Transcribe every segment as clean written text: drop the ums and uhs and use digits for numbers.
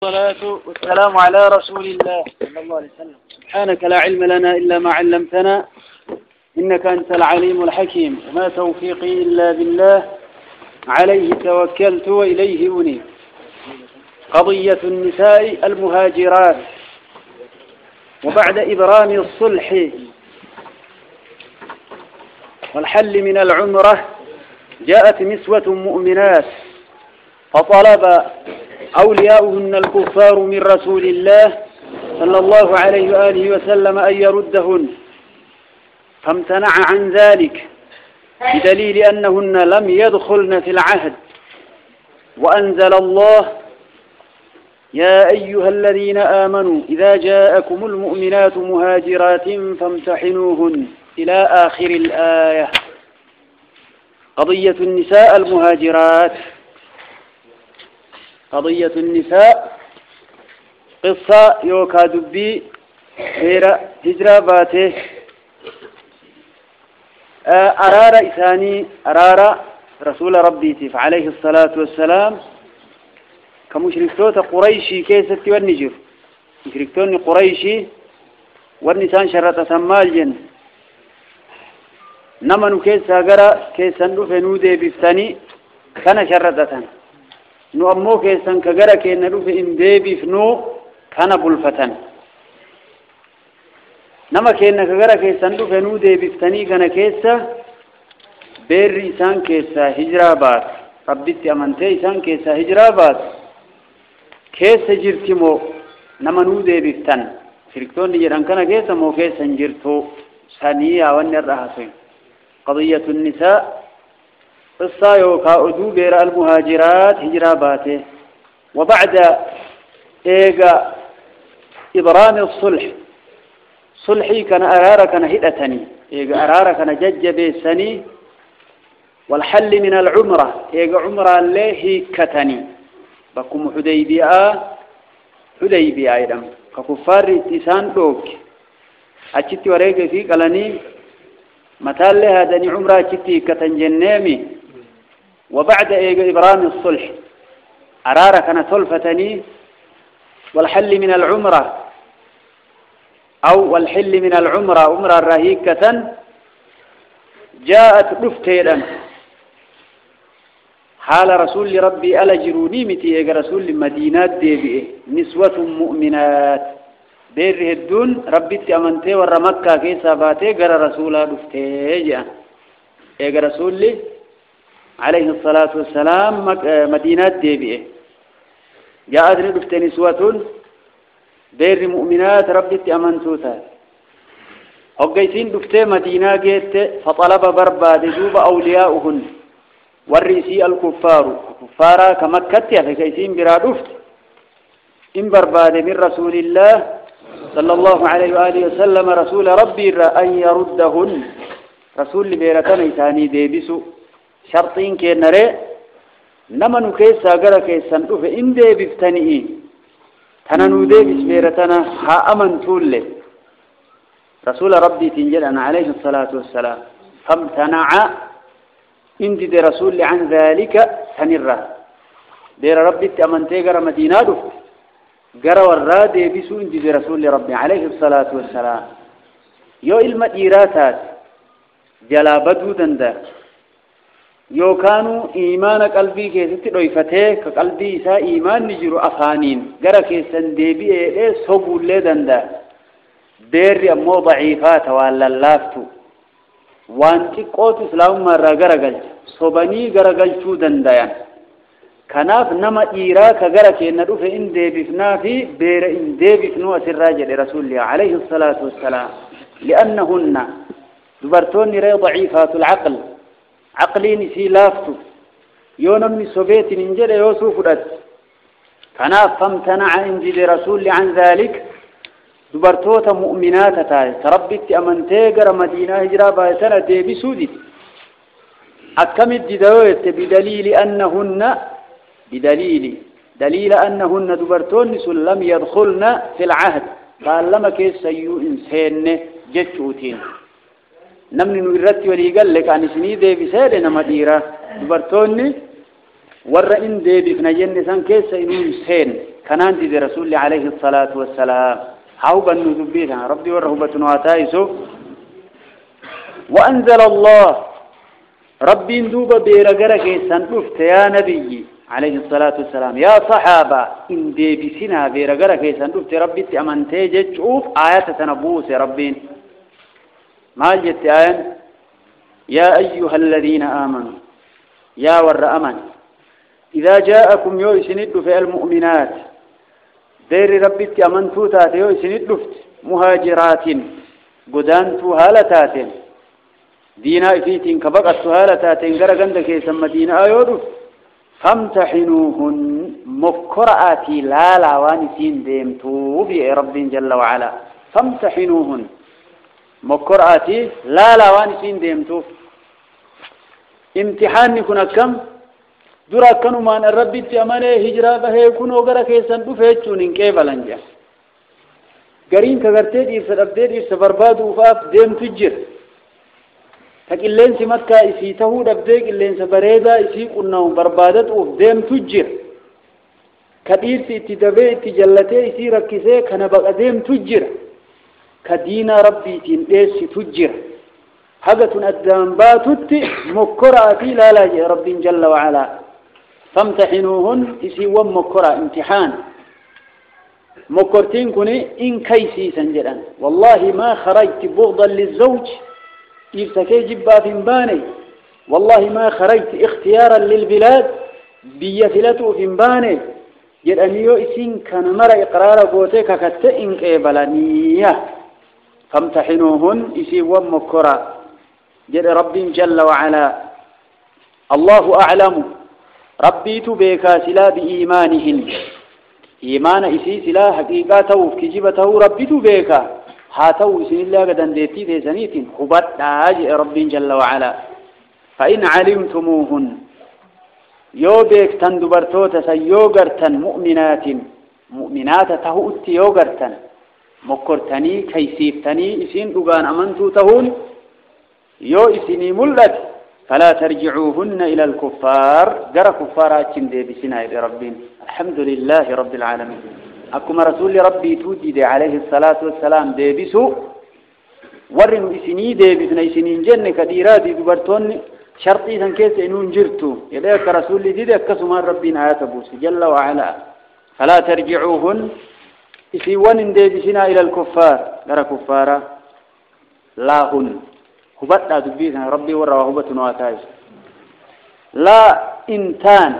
والصلاة والسلام على رسول الله صلى الله عليه وسلم. سبحانك لا علم لنا إلا ما علمتنا إنك أنت العليم الحكيم، وما توفيقي إلا بالله، عليه توكلت وإليه أنيب. قضية النساء المهاجرات. وبعد إبرام الصلح والحل من العمرة جاءت نسوة مؤمنات فطلب أولياؤهن الكفار من رسول الله صلى الله عليه وآله وسلم أن يردهن، فامتنع عن ذلك بدليل أنهن لم يدخلن في العهد. وأنزل الله: يا أيها الذين آمنوا إذا جاءكم المؤمنات مهاجرات فامتحنوهن إلى آخر الآية. قضية النساء المهاجرات. قضية النساء قصة يوكا دبي غير هجرة باته أرار إساني أرار رسول ربي عليه الصلاة والسلام كمشركتوت قريشي كيست والنجر مشركتون قريشي والنسان شرطة سمالجن نمنو كيسا قرأ كيسا نفنودي بفتاني كان شرطة نو أمو كيسان كغرا كينا دوف إن ديبي فنو كان بلفتن نما كينا كغرا كيسان دوف نو ديبي فتني كان كيسا بير إسان كيسا هجرابات ربيت أمانتي إسان كيسا هجرابات كيسا جرتمو نما نو ديبي فتن فريكتون نجران كان كيسا مو كيسا جرتو ثانية ونرها. قضية النساء قصة يوكا أدو بير المهاجرات هجراباته. وبعد إيغا إبرام الصلح صلحي كان أرارا كان هدتني إيغا أرارا كان ججبي سني والحل من العمرة إيغا عمرة الليه كتني بكم حديبية أيضا ككفار اتسان دوك أجتي وريك في قلني متال لها دني عمرة أجتي كتنجنامي. وبعد إبرام الصلح أرارة كان صلفتني والحل من العمرة أو والحل من العمرة عمرة رهيكة جاءت رفتيرا حال رسول ربي ألا جروني متي رسول مدينات ديبئه نسوة مؤمنات بير هدون ربي أمنتي ورمكة كيسا باتي قرى رسولا رفتيجا رسول عليه الصلاة والسلام مدينات ديبئه جاءت رفت نسوة بير مؤمنات ربي أمنتوتا هقيسين رفت مدينة جيت فطلب برباد دوب أولياؤهن والرئيسي الكفار كمكة فكيسين برا رفت إن برباد من رسول الله صلى الله عليه وآله وسلم رسول ربي أن يردهن رسول بيرتني ثاني ديبسو شرطين كنرى نمنو كيسا غرا كيسا ندوف إن دي بفتنئي تنانو دي بسبيرتنا ها أمن تولي رسول ربي تنجلنا عليه الصلاة والسلام فامتنع إن دي رسول عن ذلك تنرى دير ربي تأمن تيغر مدينة دوف غرا ورا دي بسو إن دي رسول ربي عليه الصلاة والسلام يو المديراتات جلابدو دندا يوكانو إيمان قلبي كيست دويفتة كقلبي إسا إيمان نجرو أفانين غرا كيسن ديبي إيه صبو لدندا دير أمو ضعيفات ولا اللافتو وانتي قوت إسلام مرة غرا قلت صباني غرا قلتو دندا كناف نما إيراك غرا كينا دوف إن ديبي فنافي بير إن ديبي فنو أسراجة لرسول الله عليه الصلاة والسلام لأنهن دبرتون ري ضعيفات العقل عقلين في لافتو يونمي سوفيت ننجل يوسف رد كنا فامتنع انجل رسول عن ذلك دبرتوت مؤمنات تاي تربت أمنتيقر مدينة هجرة بايتنا دي بسودي أكمل ديدويت دليل أنهن دبرتون لم يدخلن في العهد قال لما كيس سيو إنسان جتشوتين نمني نورتي ولي قال لك عن سني دي بسالنا مديرة دبرتوني ورا إن دي بفنا جنة سان كيس إنو سين كنان دي رسول عليه الصلاة والسلام حوبا نذبيها ربي والرهبة نواتايسو وأنزل الله ربي ندوب بيرغرك سندفت يا نبي عليه الصلاة والسلام يا صحابة إن دي بسنا بيرغرك سندفت ربي تأمنتي جتشوف آيات تنبوس ربين ما جت آيان يا أيها الذين آمنوا يا ور أمن إذا جاءكم يوسند في المؤمنات دير ربي تأمنتو تاتي يوسند مهاجرات قدانتو هالتات دينا فيتين كبقت هالتات غرغند كيسم مدينة آيودو فامتحنوهن مكرآتي لا وانسين ديمتو بي رب جل وعلا فامتحنوهن مكرآتي لا وانسين ديمتو امتحان كنا كم درا كانوا مان الرب تأمنه هجرة به كنوا غرا كيسن دفعتون إن كيف لنجا قرين كغرتيد يرسل أبديد يرسل برباد وفاف ديم تجر لكن لين سمتكا إسي تهود أبديك لين سبريدا إسي قناهم بربادت وف ديم تجر كدير تدبي تجلتي إسي ركسي كان بقى ديم تجر كدين ربي تنقيس تجر حاجة الدنبات مكراتي لا رب جل وعلا فامتحنوهن تسيوا مكرا امتحان مكرتين كوني إن كيسي سنجدا والله ما خرجت بغضا للزوج يرتكي جبا في مباني والله ما خرجت اختيارا للبلاد بيثلته في مباني جد أنيو إسين كان مرى إقرار قوتك كتئن قبلانية فامتحنوهن يسيوا مكرا جل رب جل وعلا الله أعلم ربي تبيكا سلا بإيمانهن إيمان إسي سلا حقيقاته وكجبته ربي تبيكا هاتو إسن الله قدن ديتي في سنيت خبت آجئ رب جل وعلا فإن علمتموهن يو بيك تندبرتوتا سيوغرتن مؤمنات تهؤت يوغرتن مكرتني كيسيفتني إسين دوغان أمنتو تهون يو إسني ملت فلا ترجعوهن إلى الكفار جرى كفارات دي بسنا ربين الحمد لله رب العالمين أكما رسول ربي توجد عليه الصلاة والسلام دي بسو ورن إسني دي بسنا إسنين جنة كديرات دبرتون شرطي سنكيس إنون جرتو إليك رسول دي أكسما ربين آيات بوس جل وعلا فلا ترجعوهن إسيوان دي بسنا إلى الكفار جرى كفارة لا هن هبطنا دبيسنا ربي ورى هبطنا واتايس لا إنتان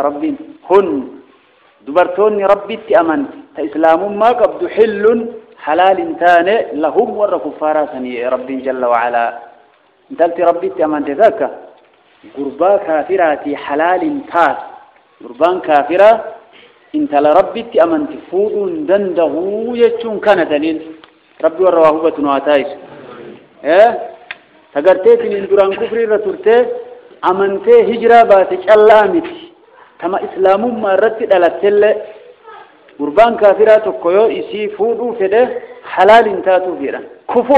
ربي هن دبرتوني ربي تأمن تإسلام ما قبض حل حلال انتان لهم ورى كفارا سني ربي جل وعلا انتالت ربي تأمن تذاك قربا كافراتي حلال انتاس قربان كافرة انت لربي تأمن تفوض دنده يجون كان دليل ربي ورى هبطنا واتايس تقرتين اندران كفري رتورتي امنتي هجرة باتك اللامت كما اسلام ما رتد على التل قربان كافرات القيو اسي فودو فده حلال انتاتو فيران كفو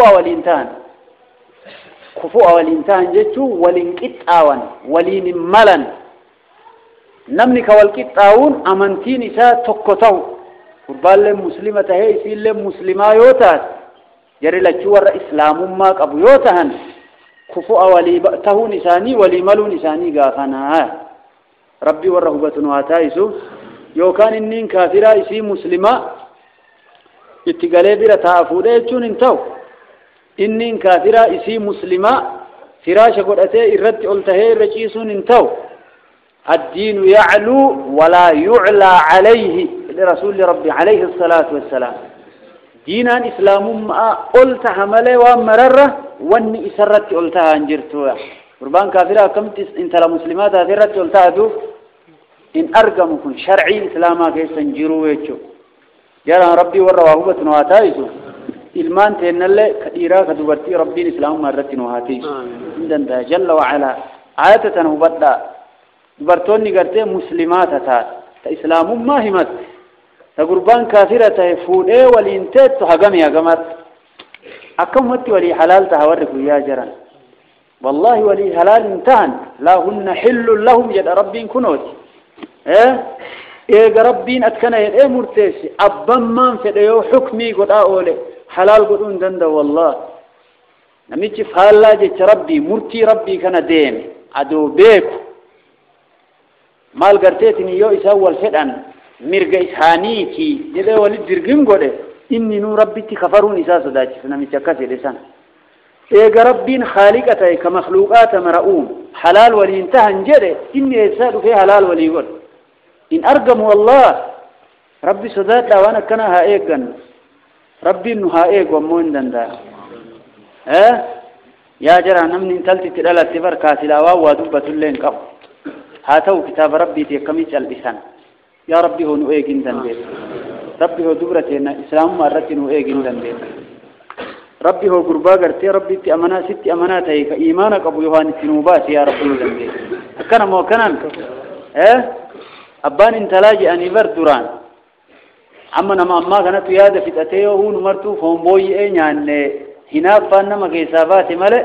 اول انتان جتو ولنكت آوان ولين ملن نمنك والكت آون امنتين اسا تقطو قربان لمسلمة هي اسي لمسلمة يوتات جري لجوار إسلام ما قبيوتهن كفوا ولي تهون إساني ولي ملون إساني قافنا ربي ورهبة واتايسو يو كان إنين كافرة إسي مسلمة اتقالي برا تافوده يجون انتو إنين كافرة إسي مسلمة فراش قرأتي إرد قلتهي رجيسون انتو الدين يعلو ولا يعلى عليه لرسول ربي عليه الصلاة والسلام دينان إسلام ما قلت حمله ومرره واني إسرت قلتها انجرتوها قربان كافرة كم انت لمسلمات هذرت قلتها دو إن أرقمكم شرعي إسلاما كيسا انجروا ويتشو جرى ربي والرواهبة نواتايسو إلمان تهنالي كثيرا كدوبرتي ربي الإسلام مرت نواتيسو عندن جل وعلا آية نوبتا دبرتوني قرتي مسلمات تات إسلام ما همت تقربان كافرة فودة ولينتت تحقم يا قمر أكم متي ولي حلال تهورك يا جران والله ولي حلال انتهن لا هن حل لهم يد ربي كنوت إيه ربين أتكنا إيه مرتاس أبا ما فديو حكمي قد أولي حلال قدون دند والله نميتش فهلا جت ربي مرتي ربي كان دين عدو بيك مال قرتيتني يو إساول فدان مرقى إسحانيكي جده ولد درقم قده إني نو ربي تكفرون إساس داجس نميتش كسي لسان إيه ربين خالقته كمخلوقات مرؤوم حلال ولي انتهى جده إني إساد في حلال ولي قد إن أرقم والله ربي صدات وانا كنا هائقا ربي إنه هائق ومون دندا يا جرى نمني انتلتي تلالة تبر كاسلاوا ودبة اللين قب هاتو كتاب ربي تيكميش الإسان يا ربي هو نؤيقين دنبيت ربي هو دبرتنا إسلام مرتي نؤيقين دنبيت ربي هو قربا قرتي ربي تي أمنا ستي أمنات هيك إيمانك أبو يوهان التنوبات يا ربي دنبيت كان موكنا أبان انتلاجي أني بردران أما نما أما كانت يادة في تأتيه هو نمرتو فهم بوي يعني هناك فانما كيسابات ملء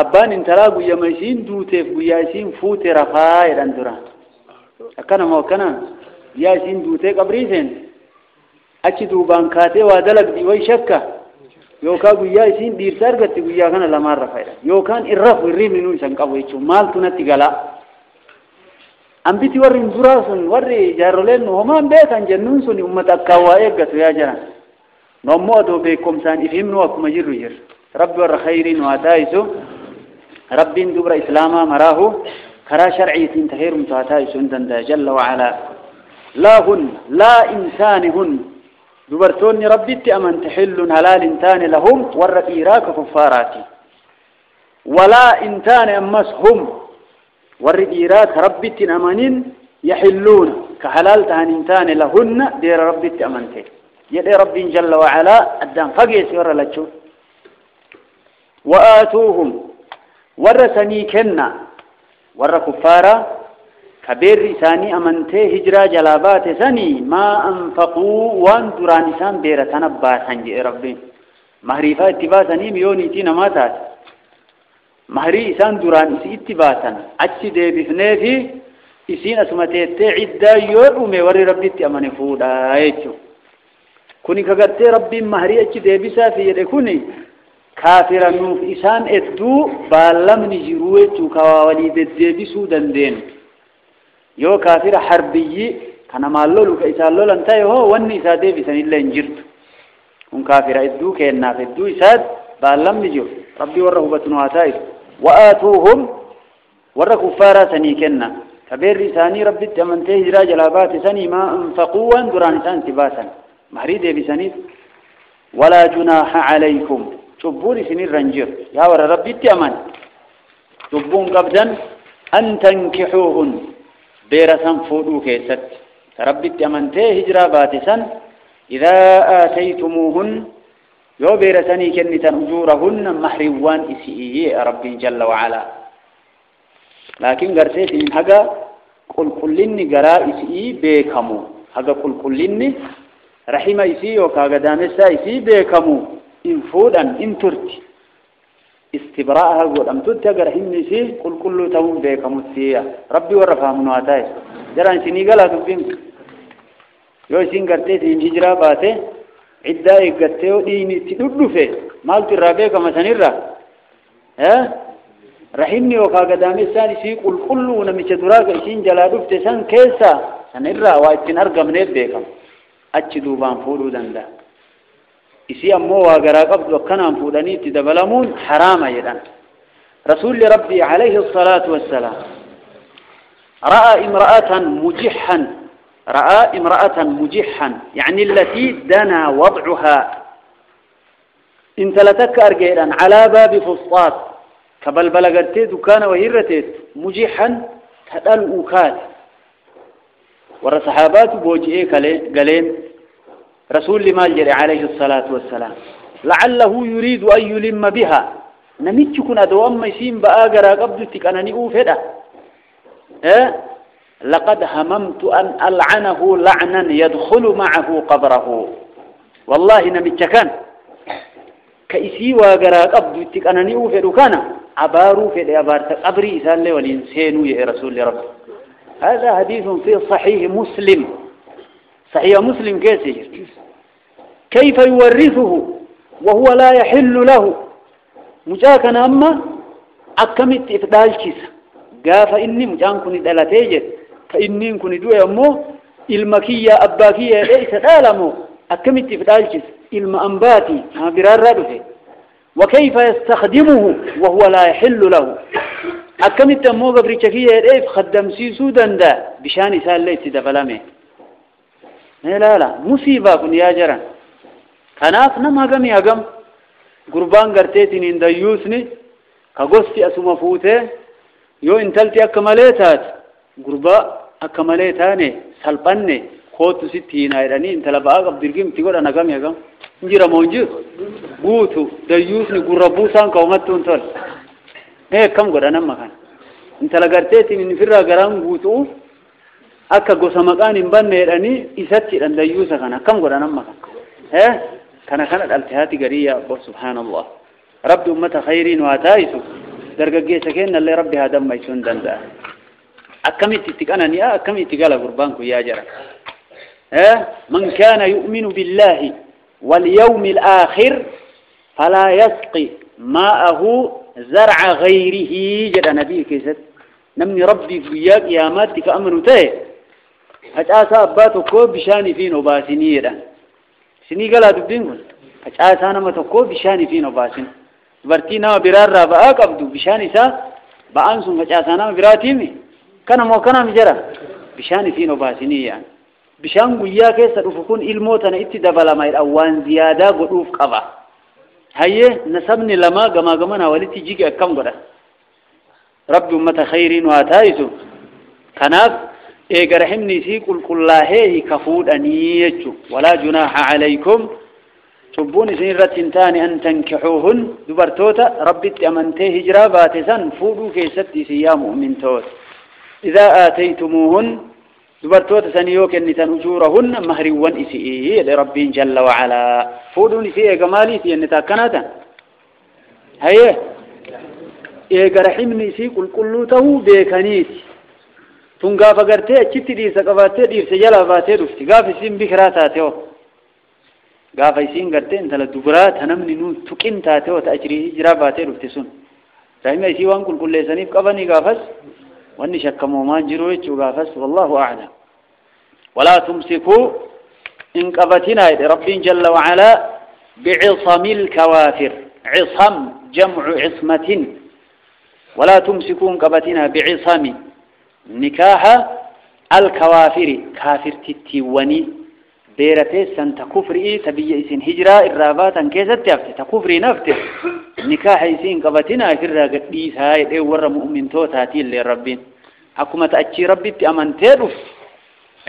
أبان انتلاقوا يميسين دوتف وياسين فوت رفاي دندران أكنا موكنا ياسين دوتف قبريسين أكدو بانكاتي وادلق ديوي شكا يوكا ياسين ديرتار قد تقويا كان لمار رفاي يوكان الرف والريم لنو يسنقبوا يتشو مال تنتقلا أنبتي ورين دراسون وري جارولين وما بيتان جنون سوني أمت أكاوائي قتو يا جران نموتو بكم سان إفهمنوا وكم جروا جر رب ور خيرين واتايسو رب دبر إسلاما مراه كرا شرعي تنتهير متاتايسو اندن جل وعلا لا هن لا إنسان هن دبرتوني ربي تأمن تحل هلال انتان لهم ور إيراك كفاراتي ولا انتان أمس هم ور إيراك ربي تأمنين يحلون كحلال تهن انتان لهن دير ربي تأمنته يدي ربي جل وعلا الدان فقيس ورى لتشو وآتوهم ورثني كنا ور كفارا كبير ثاني أمنته هجرة جلابات ثاني ما أنفقوا وان درانسان بير تنباسا جئ ربي مهريفا اتباسني ميوني تينا ماتات مهري إسان دران إسي اتباسا أجي دي بفنيتي إسين أسمتيت عدى يومي ور ربي تأمني فودا يتشو كوني كغرتي ربي مهري أجي ديبسا في يدي كوني كافرا نوف إسان ادو بالم نجروه توكاوالي ديبسو دندين يو كافر حربي كان مالولو كإسان لولن تايهو واني إسا ديبسان إلا انجرت كون كافر ادو كينا في ادو إساد بالم نجو ربي وره بتنواتايس وآتوهم وره كفارا سني كنا كبير إساني ربي تمنته هجرا جلابات سني ما انفقوا وان دران إسان تباسا محريد بسنيد ولا جناح عليكم تبون سنين رنجر يا ور ربي تأمن تبون قبضا أن تنكحوهن بيرسا فودو كيست ربي تأمن هجرا باتسا إذا آتيتموهن يو بيرساني كنتا أجورهن محروان إسئيي ربي جل وعلا لكن قرسيت من حقا قل لني قراء إسئي بيكمو حقا قل لني رحمة إسي وكاقدامسا إسي بيكمو إن فودا إن ترتي استبراءها قول أم تتقى رحمة إسي قل كل تون بيكمو السيئة ربي ورفع منواتاي جران سيني قلا تبين يو سين قرتي سين هجرا باتي عدائي قرتي وديني تدودو فيه مالت الرابيك مسانيرا رحمني وكاقدامسا إسي قل كل نمشي دراك إسين جلالوف تسان كيسا سانيرا وإتن أرقم نيب بيكم أجي دوبان فولو دندا إسي أمو واقرا قبض وكنان فولاني تدبلمون حراما يدان رسول ربي عليه الصلاة والسلام رأى امرأة مجحا يعني التي دنا وضعها انت لتكر جيرا على باب فسطاط كبل بلغرتي دكان وهيرتي مجحا تدل أوكات والصحابات بوجئي قالين رسول ما جري عليه الصلاة والسلام لعله يريد أن يلم بها نمتكن أدوام ميسين بآقرا قبضتك أنا نئوفدا لقد هممت أن ألعنه لعنا يدخل معه قبره والله نمتكن كإسي وآقرا قبضتك أنا نئوفدا كان عبارو في الأبار قبري إسان لي والإنسان يا رسول رب هذا حديث في صحيح مسلم. صحيح مسلم كيف يورثه وهو لا يحل له مجاكنا أما أكمت إفدال كيسا قاف إني مجان كني دلتيجد فإني كني دوي أمو المكية أباكية ليس دالمو أكمت إفدال كيسا المأنباتي برار رادفه وكيف يستخدمه وهو لا يحل له أكمت أمو قبريشكية ليف خدم سيسو دندا بشان سال ليس دفلامه لا مصيبة كن يا جران كناف نم هقم قربان قرتيتين إن ديوسني كغوستي أسوما فوته يو انتلتي أكماليتات قربا أكماليتاني سلباني خوتو ستين آيراني انتلا باق عبدالقيم تقول أنا قم يقم نجيرا موجود بوتو ديوسني قربوسان كومتو انتول كم قد أنا مكان انتلا قرتيتين إن فرا قرام بوتو أكا قوسا مكان انبان نيراني إساتي أن ديوسا كان كم قد أنا مكان كانت الالتهات قرية سبحان الله رب أمة خيرين واتايسو درقاقية سكين اللي ربي هذا ما يسون دندا أكمي تتقنني أكمي تقال قربانكو يا جرى من كان يؤمن بالله واليوم الآخر فلا يسقي ماءه زرع غيره جرى نبي كيست نمني ربي فياك يا ماتك أمنوا تيه هجاسا أباتو كوب بشاني فين وباسنيرا سني قال دبين كن أجاسانا ما تكو بشاني فين وباسن برتينا برار رابعة قبضو بشاني سا بأنسون أجاسانا براتيمي كان مو كان مجرى بشاني فين وباسني يعني بشان قويا كيسا رفقون إلموتنا اتدبلا ما الأوان زيادة قدوف قبا هاي نسبني لما قما ولتي جيجي أكام قدا رب أمة خيرين واتايسو كناف إيجا رحمني سيقول كلاه كفود أنيجو ولا جناح عليكم تبوني سنرة تاني أن تنكحوهن دبرتوتا ربي أمنته هجرا باتسان فودو كيستي سيام مؤمن توت إذا آتيتموهن دبرتوتا سنيوك أنتان أجورهن مهروا إسئيه لربي جل وعلا فودو نسئيه كمالي سيانتا كناتا هيا إيجا رحمني سيقول كلوته بيكانيتي تون قاف قرتي أجتي ديسا قفاتي ديرسا جلا فاتي دفتي قاف يسين بكرا تاتيو قاف يسين قرتي انت لدبرات هنمني نون تكين تاتيو تأجريه جرا فاتي دفتي سن رحمة يسيوان كل ليسانيف قفني قافس واني شكمو ما جرويتش قافس والله أعلم ولا تمسكوا إن قفتنا ربي جل وعلا بعصم الكوافر عصم جمع عصمة ولا تمسكوا إن قفتنا بعصم نكاح الكوافر كافر تتيوني بيرتي سنت كفري تبي إسين هجرة الرابات أنكيزت تفتي تكفري نفته نكاح إسين قبتنا كرا قديس هاي دي ور مؤمن تو تاتي للربين حكومة أتشي ربي تأمن تدف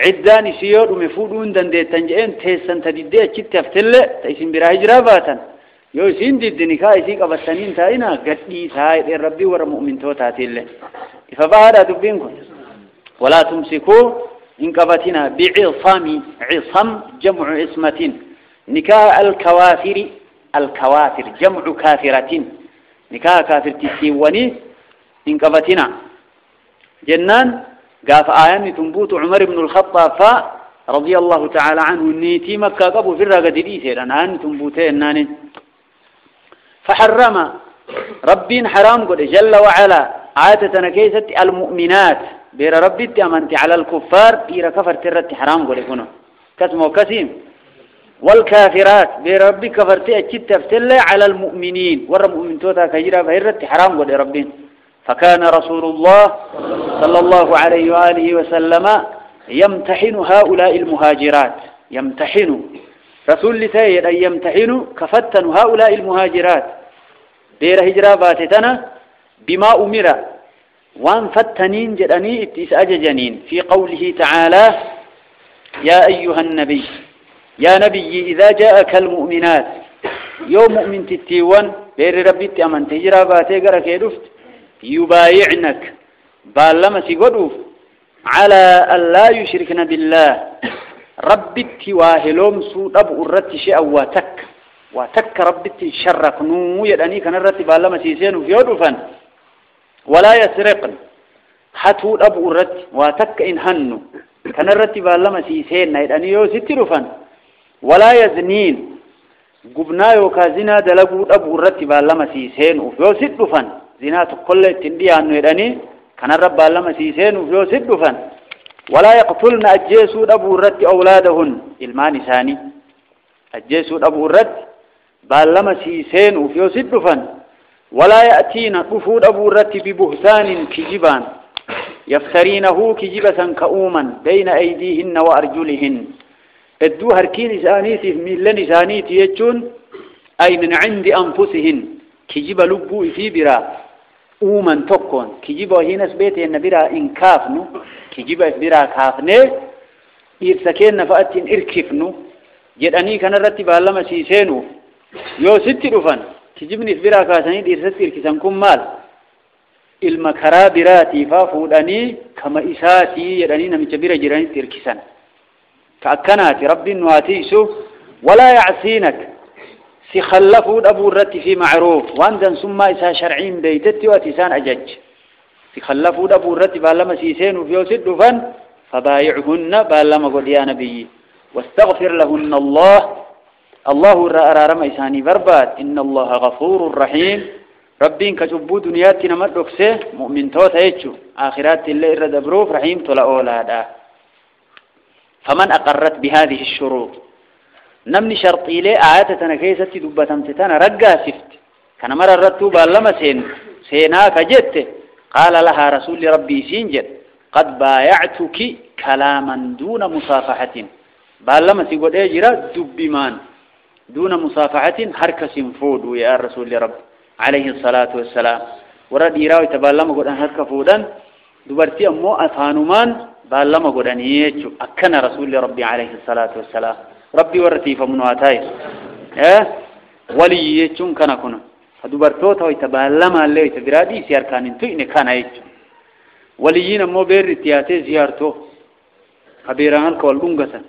عداني سيور ومفودون دن دي تنجئين تيسن تدي أتشي تفتل تيسين برا هجرة باتا يو سين دي نكاح إسين قبتنين تاينا قديس هاي دي ربي ور مؤمن تو تاتي له فبعد دبينكم ولا تمسكوا إن قبتنا بعصام عصم جمع عصمة نكاح الكوافر جمع كافرة نكاح كافر تسيوني إن قبتنا جنان قاف آيان تنبوت عمر بن الخطاب رضي الله تعالى عنه نيتي مكة قبو في الرقة ديسي لأنان تنبوتين ناني فحرم ربين حرام قد جل وعلا عادة كيست المؤمنات بير ربي تأمنت على الكفار بير كفر ترت حرام قول يكونوا كسمه كسيم والكافرات بير ربي كفرت أجد تفتل على المؤمنين ور مؤمن توتا كجرا بيرت حرام قول ربين فكان رسول الله صلى الله عليه وآله وسلم يمتحن هؤلاء المهاجرات يمتحن رسول لتايد أن يمتحن كفتن هؤلاء المهاجرات بير هجرا باتتنا بما أمر وان فتنين جدني اتس أججنين في قوله تعالى يا أيها النبي يا نبي إذا جاءك المؤمنات يوم مؤمن تتيوان بير ربي تأمن تجرى باتيقر كيدفت يبايعنك بالما سيقدوف على أن لا يشركن بالله ربي تواهلوم سوء أبو الرت شيء وتك ربي تشرك نمو يدني كان الرت بالما سيسين في يدفن ولا يسرقن حتود أبو الرت واتك إن هنو كان الرت بالله سيسين نيداني يو سترفن ولا يزنين قبنا يوكازنا دلقود أبو الرت بالله سيسين وفيو سترفن زنا تقول تندي عنو يداني كان الرب بالله سيسين وفيو سترفن ولا يقتلن أجيسود أبو الرت أولادهن المان ثاني أجيسود أبو الرت بالله سيسين وفيو سترفن ولا يأتين قفود أبو الرت ببهتان كجبان يفترينه كجبة كأوما بين أيديهن وأرجلهن الدو هركين إسانيتي ملن إسانيتي يجون أي من عند أنفسهن كجبة لبو في برا أوما تكون كجبة هنا سبيتي أن برا إنكافنو كجبة برا كافنه إرسكين نفأتين إركفنو جداني كان الرتب على ما سيسينو يو ستي رفن كجبني برا كاسنين إرسكين إركسنكم مال المكرا براتي فافوداني كما إساتي يداني نمجبرا جراني تركسان كأكنات رب واتيسو ولا يعصينك سخلفود أبو الرت في معروف واندن ثم إسا شرعين بيتت واتسان أجج سخلفود أبو الرت بالما سيسين وفيوسد فن فبايعهن بالما قد يا نبي واستغفر لهن الله رأى إساني برباد إن الله غفور رحيم ربين كجبو دنياتنا مدركسه مؤمن توتا يجو آخرات اللي إرد بروف رحيم طلع أولادا فمن أقرت بهذه الشروط نمني شرطي لي آياتنا كيسة دبتمتتنا رقا سفت كان مرة الرتوب لما سيناك جدت قال لها رسول ربي سينجد قد بايعتك كلاما دون مصافحة بالما سيقول اجرا دبمان دون مصافحة حركة فود يا رسول ربي عليه الصلاة والسلام ورد إيراوي تبالما قد أنهدك فودان دبرتي أمو أفانومان بالما قد أنهيتشو أكنا رسول ربي عليه الصلاة والسلام ربي ورتي فمنواتاي ولي يتشون كنا كنا فدبرتوتا ويتبالما اللي ويتبرادي سيار كان انتوئني كان يتشو وليين أمو بير اتياتي زيارتو خبيران كوالبونغسا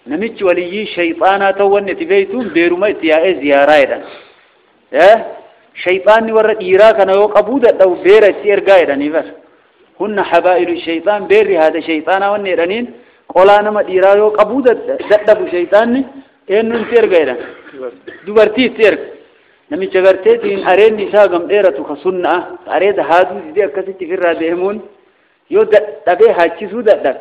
نميتش ولي شيطانا توان نتبيتون بيرما اتيائي زيارة شيطان ورد إيراك أنا وقبودة أو بير اتيار قايدا نفس هن حبائل الشيطان بير هذا شيطان والنيرانين قولانا ما إيراك وقبودة دقب شيطان إنو انتير قايدا دوبرتي تير نمي جغرتين أرين نساء قم إيرتو خصنة أريد هادو جدي أكسي تفر ديمون يو دبي حاجسو دقب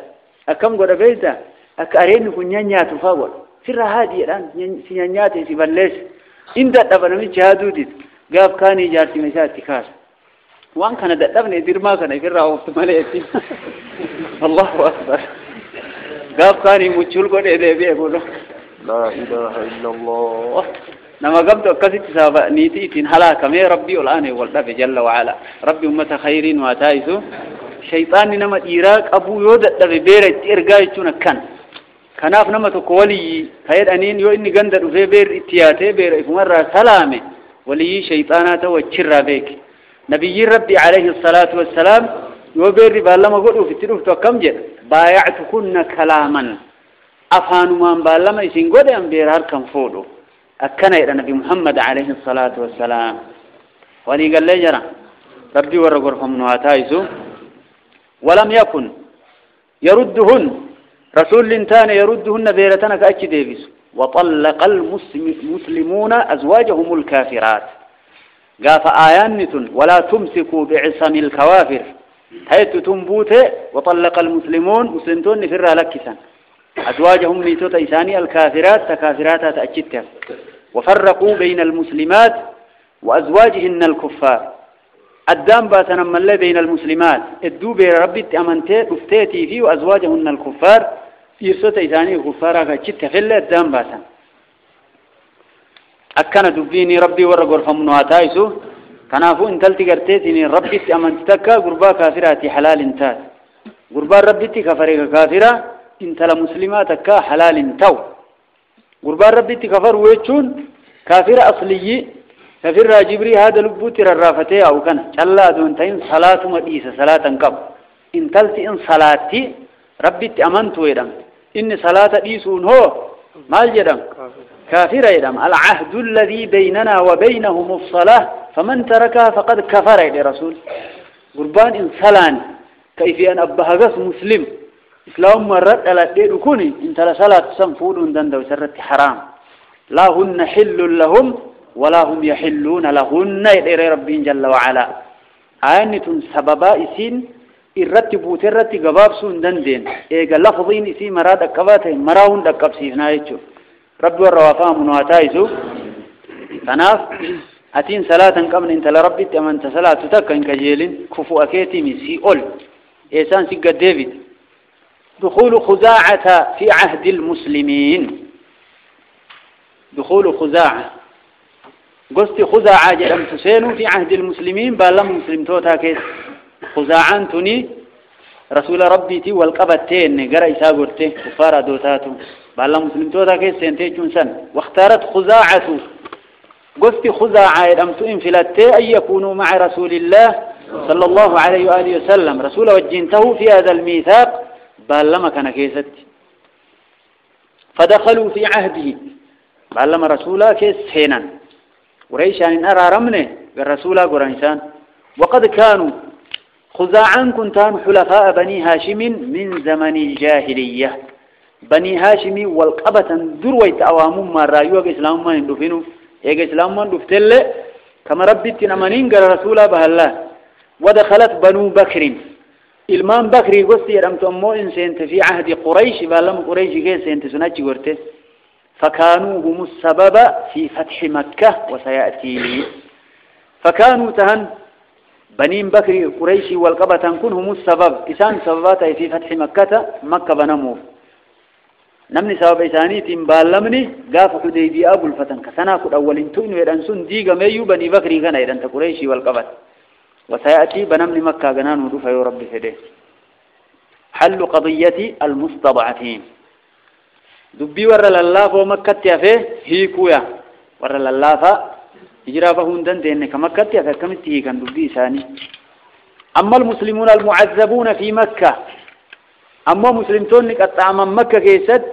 أكم قد بيتا أك أرين كنيانياتو فاول فر هادي الآن سيانياتي سيباليش إن دقب نمي جهادو ديت قاب كاني جارتي مساء تكاس وان كان دقبني دير ما كان فر وقت مليتي الله أكبر قاب كاني مجهول قد إذا بيقولو لا إله إلا الله نما قبض أكسيت سابا نيتين هلاك مي ربي والآن والرب جل وعلا ربي أمة خيرين واتايسو شيطان نما إيراك أبو يودت بيرت إرقاي تون كناف نما تقولي خير أنين يو إني قندر في بير اتياتي بير إفمرة سلامة ولي شيطانات وشر بيك نبي ربي عليه الصلاة والسلام يو بير بالما قلوا في التروف كم جد بايعتكن كلاما أفانو من بالما يسين قد أنبير هركم فودو أكنا إلى نبي محمد عليه الصلاة والسلام ولي قال لي جرى ربي ورقر فمنواتايزو ولم يكن يردهن رسول لنتان يردهن بيرتنا كأتش ديبس وطلق المسلمون أزواجهم الكافرات قاف آيانة ولا تمسكوا بعصم الكوافر حيث تنبوت وطلق المسلمون مسلمون فرها لكسا أزواجهم ليتوت إساني الكافرات تكافرات تأجتها وفرقوا بين المسلمات وأزواجهن الكفار الدام باتنا ملي بين المسلمات الدو بير ربي أمنتي افتيتي فيه وأزواجهن الكفار يرسوت إساني الكفار تأجتها في الله الدام باتنا أكنا دبيني ربي ورقور فمنواتايسو كنافو انتلتي قرتيتني ربي أمنتك قربا كافراتي حلال انتات قربا ربي كفريق كافرة انت لمسلماتك حلال تو قربان ربي تكفر ويتشون كافر أصلي كافر جبري هذا لبوتر الرافتي أو كان شلا دونتين صلاة مديسة صلاة انقب إن تلت إن صلاتي ربي تأمنت ويدم إن صلاة ديسون هو ما الجدم كافر يدم العهد الذي بيننا وبينهم الصلاة فمن تركها فقد كفر يا رسول قربان إن صلان كيف أن أبها قص مسلم إسلام مرد على الدين كوني إن تلا صلاة سنفود دند وسرت حرام لا هن حل لهم ولا هم يحلون لهن إلى ربي جل وعلا آنة سببا إسين الرتبوت الرتب قبابسون دندين إيجا لفظين إسي مراد أكباته مراون دكبسينا يجو رب والروافام ونواتايزو تناف أتين صلاة قبل انت لربي تمن صلاة تكن كجيلين كفو أكيتي من سي أول إيسان سيقى ديفيد دخول خزاعة في عهد المسلمين دخول خزاعة قصت خزاعة جرم تسينو في عهد المسلمين بالا مسلم توتا كيس خزاعان تني رسول ربي تي والقبتين قرأ إساقرته كفارة دوتاتو بالا مسلم توتا كيس سنتي جنسان واختارت خزاعة قصت خزاعة جرم تنفلتي أن يكونوا مع رسول الله صلى الله عليه وآله وسلم رسول وجنته في هذا الميثاق بالا ما كان كيست فدخلوا في عهده بالا ما رسولا كيس سينا وريشان أرى رمنه بالرسولا قرانسان وقد كانوا خزاعان كنتان حلفاء بني هاشم من زمن الجاهلية بني هاشم والقبة درويت أوام ما رايوه إسلام ما ندفنوا إيه إسلام ما ندفتل كما ربيت نمانين قال رسولا بهالله ودخلت بنو بكر إلمان بكر قصي رمت أمو إنسان في عهد قريش بالله قريش كيس إنت سنتي ورته فكانوا هم السبب في فتح مكة وسيأتي فكانوا تهن بني بكر قريش والقبة تنكون هم السبب إسان سببات في فتح مكة بنمو نمني سبب إساني تنبالمني قاف حديبي أبو الفتن كسنا كل أول تؤنوا يدنسون ديغ ميو بني بكر كان يدنت قريش والقبة وسيأتي بنمني مكة جنان ودفع يا رب فده حل قضية المستضعفين دبي ورا لله ومكة يافه هي كويا ورا لله فا إجرابه هندن دين كمكة يافه كم تيجي كان دبي ثاني أما المسلمون المعذبون في مكة أما مسلمون قطعا مكة كيست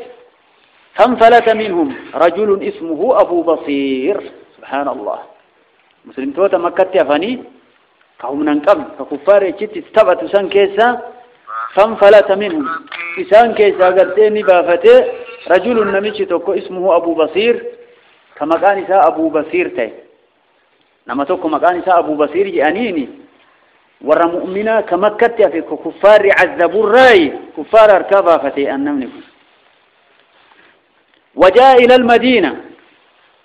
فانفلت منهم رجل اسمه أبو بصير سبحان الله مسلمون مكة يافني كهم ننقم ككفار جت استبت سان كيسا فانفلت منهم إسان كيسا قرتين بافته رجل نمشي توكو اسمه أبو بصير كما كان إساء أبو بصير تي نما توكو مكان إساء أبو بصير جانيني ورى مؤمنا كما كتيا في كفار عذبوا الرأي كفار اركابا فتي أنمنكم وجاء إلى المدينة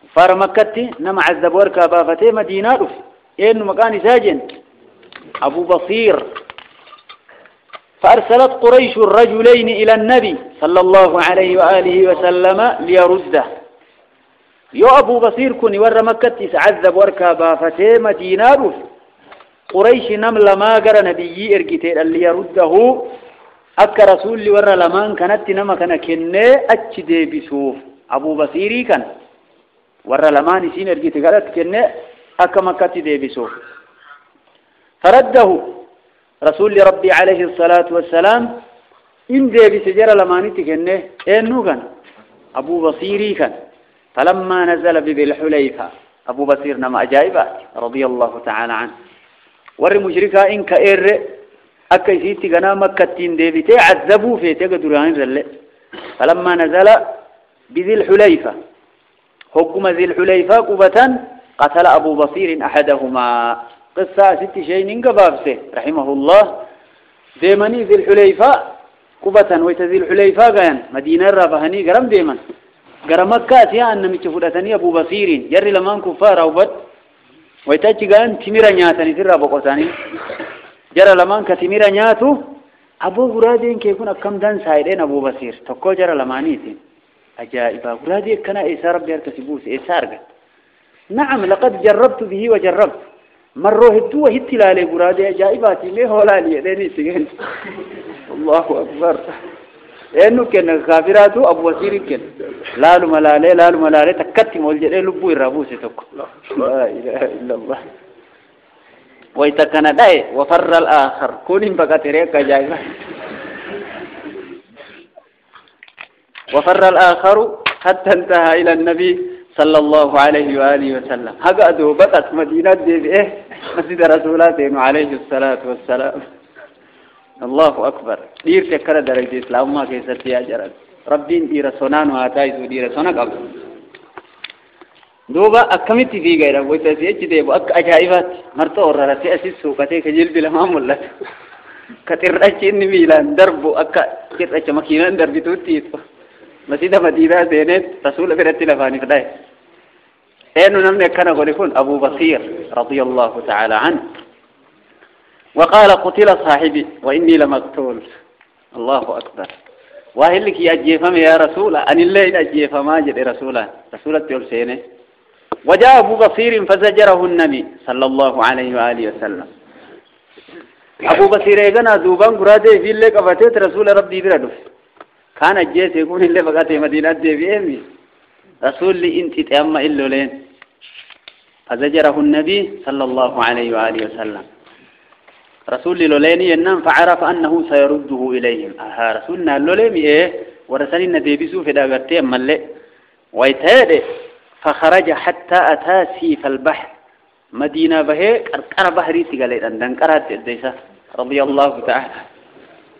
كفار مكتي نما عذبوا اركابا فتي مدينة إنه مكان ساجن أبو بصير فأرسلت قريش الرجلين إلى النبي صلى الله عليه وآله وسلم ليرده يو أبو بصير كوني ور مكة عذب وركابا فتي مدينة قريش نمل ما قرى نبي إرقتين اللي يرده أكا رسول ور لمان كانت نما كان كنة أجدي بسوف أبو بصيري كان ور لمان سين إرقتين قالت كنة أكا مكة دي بسوف فرده رسول ربي عليه الصلاة والسلام إن دي بسجر لماني تكنه إنه كان أبو بصيري كان فلما نزل بذي الحليفة أبو بصير نما أجايبات رضي الله تعالى عنه ور مشركا إن كإر أكي سيتي كنا مكتين دي بتي عذبوا في تقدران رلي فلما نزل بذي الحليفة حكم ذي الحليفة قبة قتل أبو بصير أحدهما قصة ست شيء نقبابسه رحمه الله ديماني ذي الحليفة قبة ويتذي الحليفة قيان مدينة رافهني قرم ديمان قرم مكة يا أن متفودتني أبو بصير جري لمان كفار أو بد ويتاجي قيان تمير نياتني ترى بقوتاني جرى لمان كتمير نياتو أبو برادين كيكون أكم دان سايدين أبو بصير تقو جرى لمانيتين أجائبا برادي كان إيسار بيركسبوس إيسار نعم لقد جربت به وجربت مرة هدوه هتلالي برادي أجائباتي ليه هولالي ليني سيجن الله أكبر إنه كان خافراتو أبو بصير كان لالو ملالي تكتم والجدي لبوي الرابوسي تك لا إله إلا الله ويتكنا داي وفر الآخر كونين بقى تريك أجائبا وفر الآخر حتى انتهى إلى النبي صلى الله عليه وآله وسلم هقعدوا بقت مدينة دي بإيه مسجد رسولاتين عليه الصلاة والسلام الله أكبر دير تكرر درجة إسلام ما كيست يا جرد ربين دير سنان واتايز ودير سنك أبو دوبا أكملت في غيره وتسيج ديبو أجايبات مرتو وررتي أسيس سوقتي كجيل بلا ما ملت كتير أشين ميلان دربو كتير أش مكينة دربي توتيت مسجد مدينة زينت رسول برت لفاني فداي إنه نمني كان يقولون أبو بصير رضي الله تعالى عنه وقال قتل صاحبي وإني لمقتول الله أكبر وهلك يأجيفم يا رسول أن الله أجيف ما جد رسولا تقول وجاء أبو بصير فزجره النبي صلى الله عليه وآله وسلم أبو بصير يقنا دوبان قراده في اللي قفتت رسول ربي بردف كان الجيس يكون اللي بقات مدينة دي بيامي رسول لي انت تأمى إلو لين فزجره النبي صلى الله عليه وآله وسلم رسول لوليني ينام فعرف أنه سيرده إليهم رسولنا اللوليني إيه ورسالي النبي بيسو في داغرتي ملئ ويتهدئ فخرج حتى أتى سيف البحر مدينة به كان بحري تقالي أندن كرات الديسة رضي الله تعالى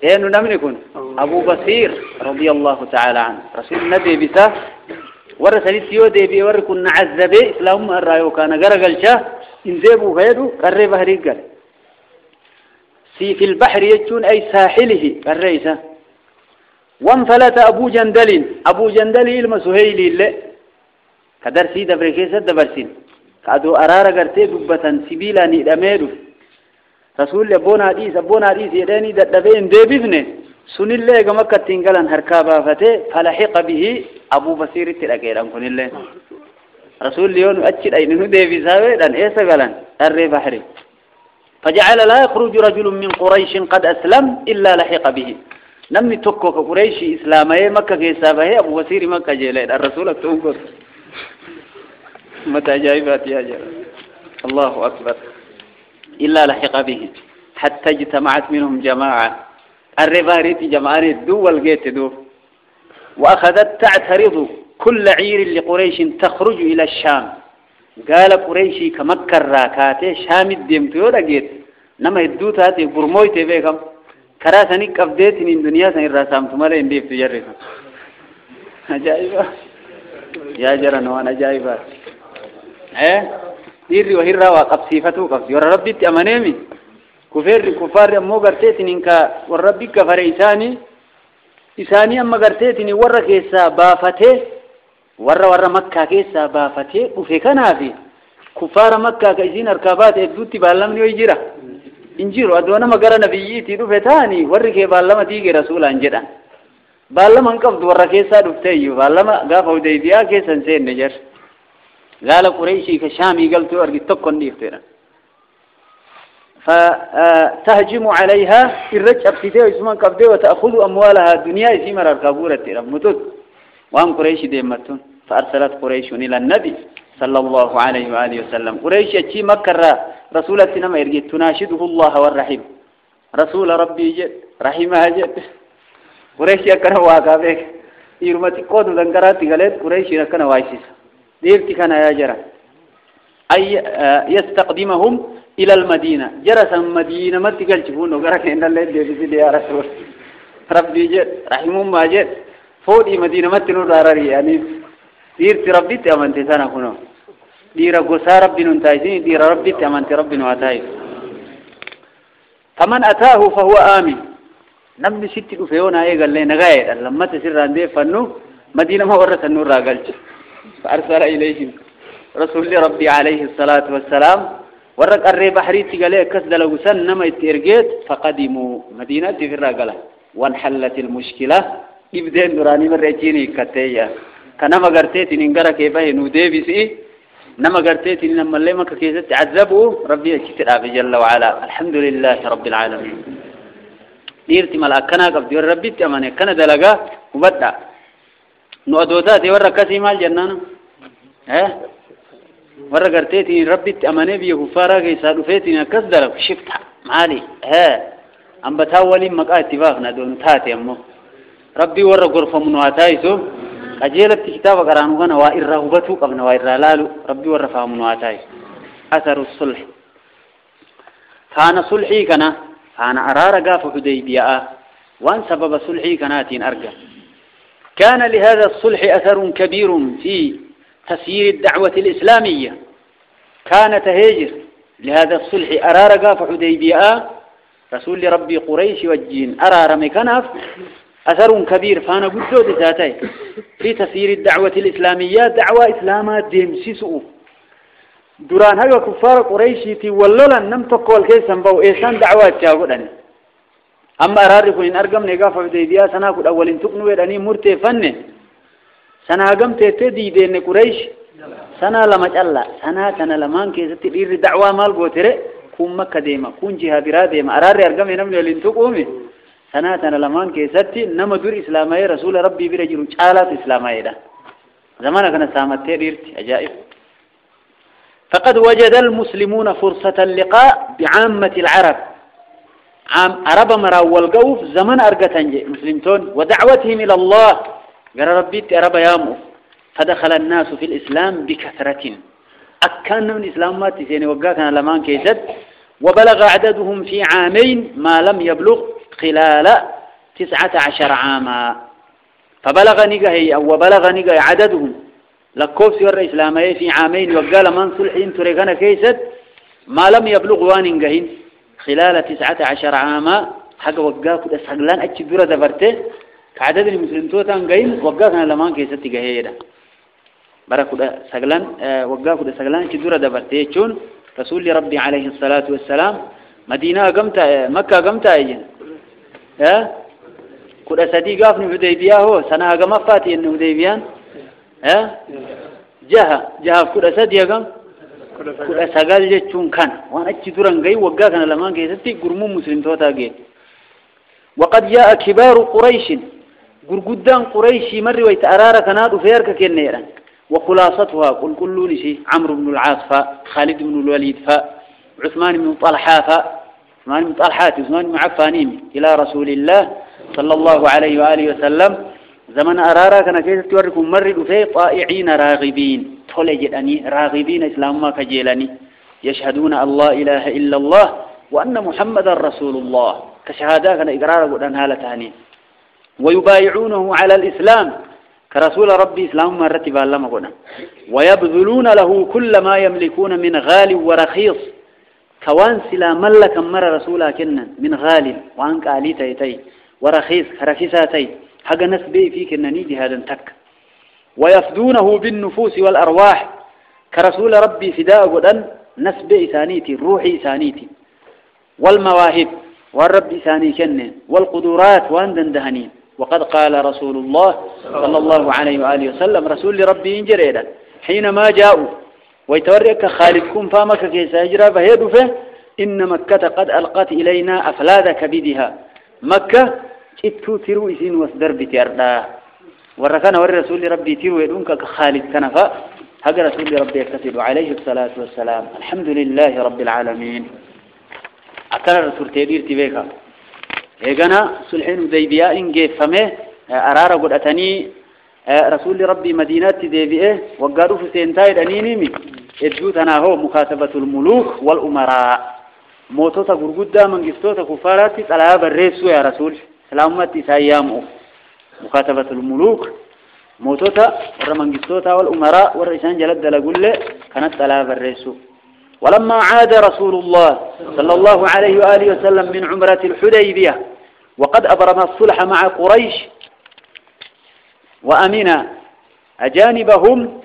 إيه نمنكن أبو بصير رضي الله تعالى عنه رسول النبي بيسا ورسالي سيو دي بي وركن عذبي إسلام الرأيو كان قرقل شاه إنزيبو فيدو قرر بحري قال سيف البحر يجون أي ساحله الرئيسة وانفلت أبو جندل المسهيلي اللي كدر سيد أفريكيسة دبرسين كادو أرارة قرتي دبة سبيلا نيداميدو رسول أبونا ديس يداني دبين ديبفني سن الله كما كتنقلن هركابا فتي فلحق به أبو بصير تلقيران كن الله رسول ليون أجل أينه ديبساوي لأن إيسا قلن الري بحري فجعل لا يخرج رجل من قريش قد أسلم إلا لحق به نمني تكو كقريش إسلامي مكة كيسابه أبو بصير مكة جيلين الرسول أكتوبر متى جايبات يا جرى الله أكبر إلا لحق به حتى اجتمعت منهم جماعة الرباريت جماعة الدول جيت دو وأخذت تعترض كل عير لقريش تخرج إلى الشام قال قريشي كمكة راكاتي شام الدمتو لقيت نما يدوت هاتي برمويتي بيكم كراسني قبديت من دنيا سن الرسام تمالي انديف تجرفا عجائبا يا جرى وانا عجائبا ديري وهيرا وقبسيفتو قبسي ورى ربي تأمنيمي كفار أمو قرتيتني إنكا وربي كفر إساني أما قرتيتني ورى كيسا بافتي ورى مكة كيسا بافتي وفي كنافي كفار مكة كيسين أركابات إبدوتي باللمني ويجيرا إنجيرو أدوانا مقرى نبييتي دفتاني ورى كي باللما تيجي رسولا انجدا باللما انقفض ورى كيسا دفتيو باللما قافوا ديبيا كيسا نسين نجر قال قريشي كشامي قلت أرقي تكون ديفتنا فتهجم عليها الرجع بسيطة اسمان قبضة وتأخذ أموالها الدنيا يسيمر الكابورة متود وهم قريشي ديمتون فأرسلت قريش إلى النبي صلى الله عليه وآله وسلم قريش يتشي مكر رسولتنا ما يرجي تناشده الله والرحيم رسول ربي جد رحمها جد قريش يكنا واقع بك يرمتي قود ذنكراتي قالت قريش يكنا وايسيس ديرتي كان يا جرى أي يستقدمهم إلى المدينة جرسا مدينة ما تقل تفون وقرأ إن الله يدي يا رسول ربي جد رحمهم ما جد فودي مدينة ما تنور راري يعني ديرتي ربي تأمنتي سنة كنو دير قصا ربي ننتايزين دير ربي تأمنتي ربي نواتايز فمن أتاه فهو آمن نمني ستي فيونا قال لي نغاية لما تسير عندي فنو مدينة ما ورث النور راقلت فأرسل إليهم رسول ربي عليه الصلاة والسلام ورق الري بحري تقاليه كسد لو سن نما يترقيت فقدموا مدينة في الرقلة وانحلت المشكلة إبدين نوراني مرجيني كتيا كنما قرتيتي ننقر كيفاه نودي بسي نما قرتيتي نما اللي ما كيسة تعذبوا ربي كتر أبي جل وعلا الحمد لله رب العالمين ديرتي ملاكنا قبضي ربي تأماني كان دلقا وبدأ نؤدوتاتي ورق كسي مال جنانا ورا قرتيتي ربي تأمني بيه كفارا كيسا دفيتي نكس دلق شفتها مالي أم بتاولي مقا اتفاقنا دون تاتي أمو ربي ورا غرفة منواتايسو أجيلت كتاب قرانو كان وإرّا هبتو قبنا وإرّا لالو ربي ورفع منواتاي أثر الصلح فانا صلحي كنا فانا أرار قاف حديبية وان سبب صلحي كناتين أرجع كان لهذا الصلح أثر كبير في تسيير الدعوة الإسلامية كان تهيجر لهذا الصلح أرار قاف حديبية رسول ربي قريش والجين أرار مكنف أثر كبير فانا قدوت ذاتي في تسيير الدعوة الإسلامية دعوة إسلامات ديمسيسو duraan haga kufaara qurayshiiti wallolan nam tokko wal keessan ba'u eessan dacwaachaa godhan amma araarri kun hin argamne gaafa hudaybiyaa sanaa kudha walin tuqnu jedhanii murteeffanne sanaa hagamteettee diideenne quraysh sanaa lama calla sanaa kana lamaan keessatti dhiirri dacwaa maal gootere kun makka deema kun jihaa biraa deema araarri argame namni walin tuquumi sanaa kana lamaan keessatti nama dur islaamayee rasuula rabbii bira jiru caalaatu islaamayeedha zamana kana saamattee dhiirti ajaa'ib فقد وجد المسلمون فرصة اللقاء بعامة العرب عرب مرا والقوف زمن أرقتنج مسلمتون ودعوتهم إلى الله قال ربي أرب يامو فدخل الناس في الإسلام بكثرة أكان من الإسلام ما تسيني وقاكنا لمان كيسد وبلغ عددهم في عامين ما لم يبلغ خلال 19 عاما فبلغ نقهي أو وبلغ نقهي عددهم لكوف سور الإسلامية في عامين وقال من صلحين تريغانا كيسد ما لم يبلغ واننقهين خلال 19 عاما حق وقاكو دا سغلان اچي دورة دفرته كعدد المسلم توتان قهين وقاكنا لمان كيسد تقهيدا بركو دا سغلان وقاكو دا سغلان اچي دورة دفرته چون رسول ربي عليه الصلاة والسلام مدينة قمتا مكة قمتا ايجن كدا سدي قافني هديبيا هو سنة قمت فاتي انه هديبيان جها كل أسد يقام كل أسقال جتون كان وأنا أجدران جاي وقاكنا لما جيتي قرمون مسلم توتاجي وقد جاء كبار قريش قرقدان قريش مر ويتأرار كناد وفيرك كنيرا وخلاصتها كل شيء عمرو بن العاص خالد بن الوليد عثمان بن طلحة عثمان بن طلحة عثمان بن عفان إلى رسول الله صلى الله عليه وآله وسلم زمن أرارا كان كيف توركم مرد في طائعين راغبين تولجد أني راغبين إسلام ما كجيلاني يشهدون أن لا إله إلا الله وأن محمد رسول الله كشهادة كان إقرارا قدان هالتاني ويبايعونه على الإسلام كرسول ربي إسلام ما رتب الله قلنا ويبذلون له كل ما يملكون من غال ورخيص كوان سلا ملكا مر رسولا كنا من غال وانك آليتي ورخيص كرخيصاتي حق نسبي فيك أنني بهذا تك ويفدونه بالنفوس والأرواح كرسول ربي فداء قدن نسبي ثانيتي روحي ثانيتي والمواهب والرب ثاني كنن والقدرات واندن دهنين وقد قال رسول الله صلى الله عليه وآله وسلم رسول ربي انجريدا حينما جاءوا ويتورك خالدكم فامك كيس أجرى فهيدوا فيه إن مكة قد ألقت إلينا أفلاد كبدها مكة اتو ترو إسين وصدر بتيردا وركان ور رسول ربي ترو يدونك كخالد كنفا حق رسول ربي يكتب عليه الصلاة والسلام الحمد لله رب العالمين أكرر رسول تيدير تبيكا إيقنا سلحين ذيبياء إنجي فمه أرارا قد أتني رسول ربي مدينات ديبئه وقالوا في سينتايد أنينيمي إدجوتنا هو مكاتبة الملوك والأمراء موتوتا قرقودا من قفتوتا كفاراتي طلاب الرئيسو يا رسول سلامتي سايامو مكاتبة الملوك موتوتا ورمان قفتوتا والأمراء والرئيسان جلد لقل كانت طلاب الرئيسو ولما عاد رسول الله صلى الله عليه وآله وسلم من عمرة الحديبية وقد أبرم الصلح مع قريش وأمن أجانبهم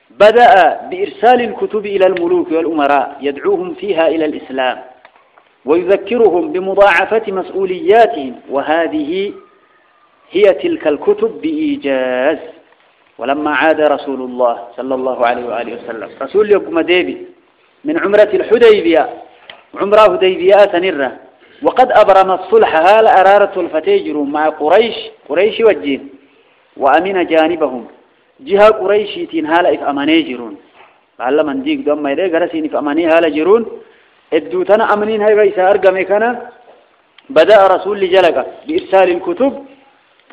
بدأ بإرسال الكتب إلى الملوك والأمراء يدعوهم فيها إلى الإسلام ويذكرهم بمضاعفة مسؤولياتهم وهذه هي تلك الكتب بإيجاز ولما عاد رسول الله صلى الله عليه وآله وسلم رسول يقوم ديبي من عمرة الحديبية عمرة حديبية سنرة وقد أبرم الصلح هال أرارة الفتيجر مع قريش والجين وأمن جانبهم جهة قريش تنهال إفأماني جرون فعلا من ديك دوم ما يدي قرسين إفأماني هال جرون الدوتنا أمنين هاي غيسا أرقمي كان بدأ رسول جلقة بإرسال الكتب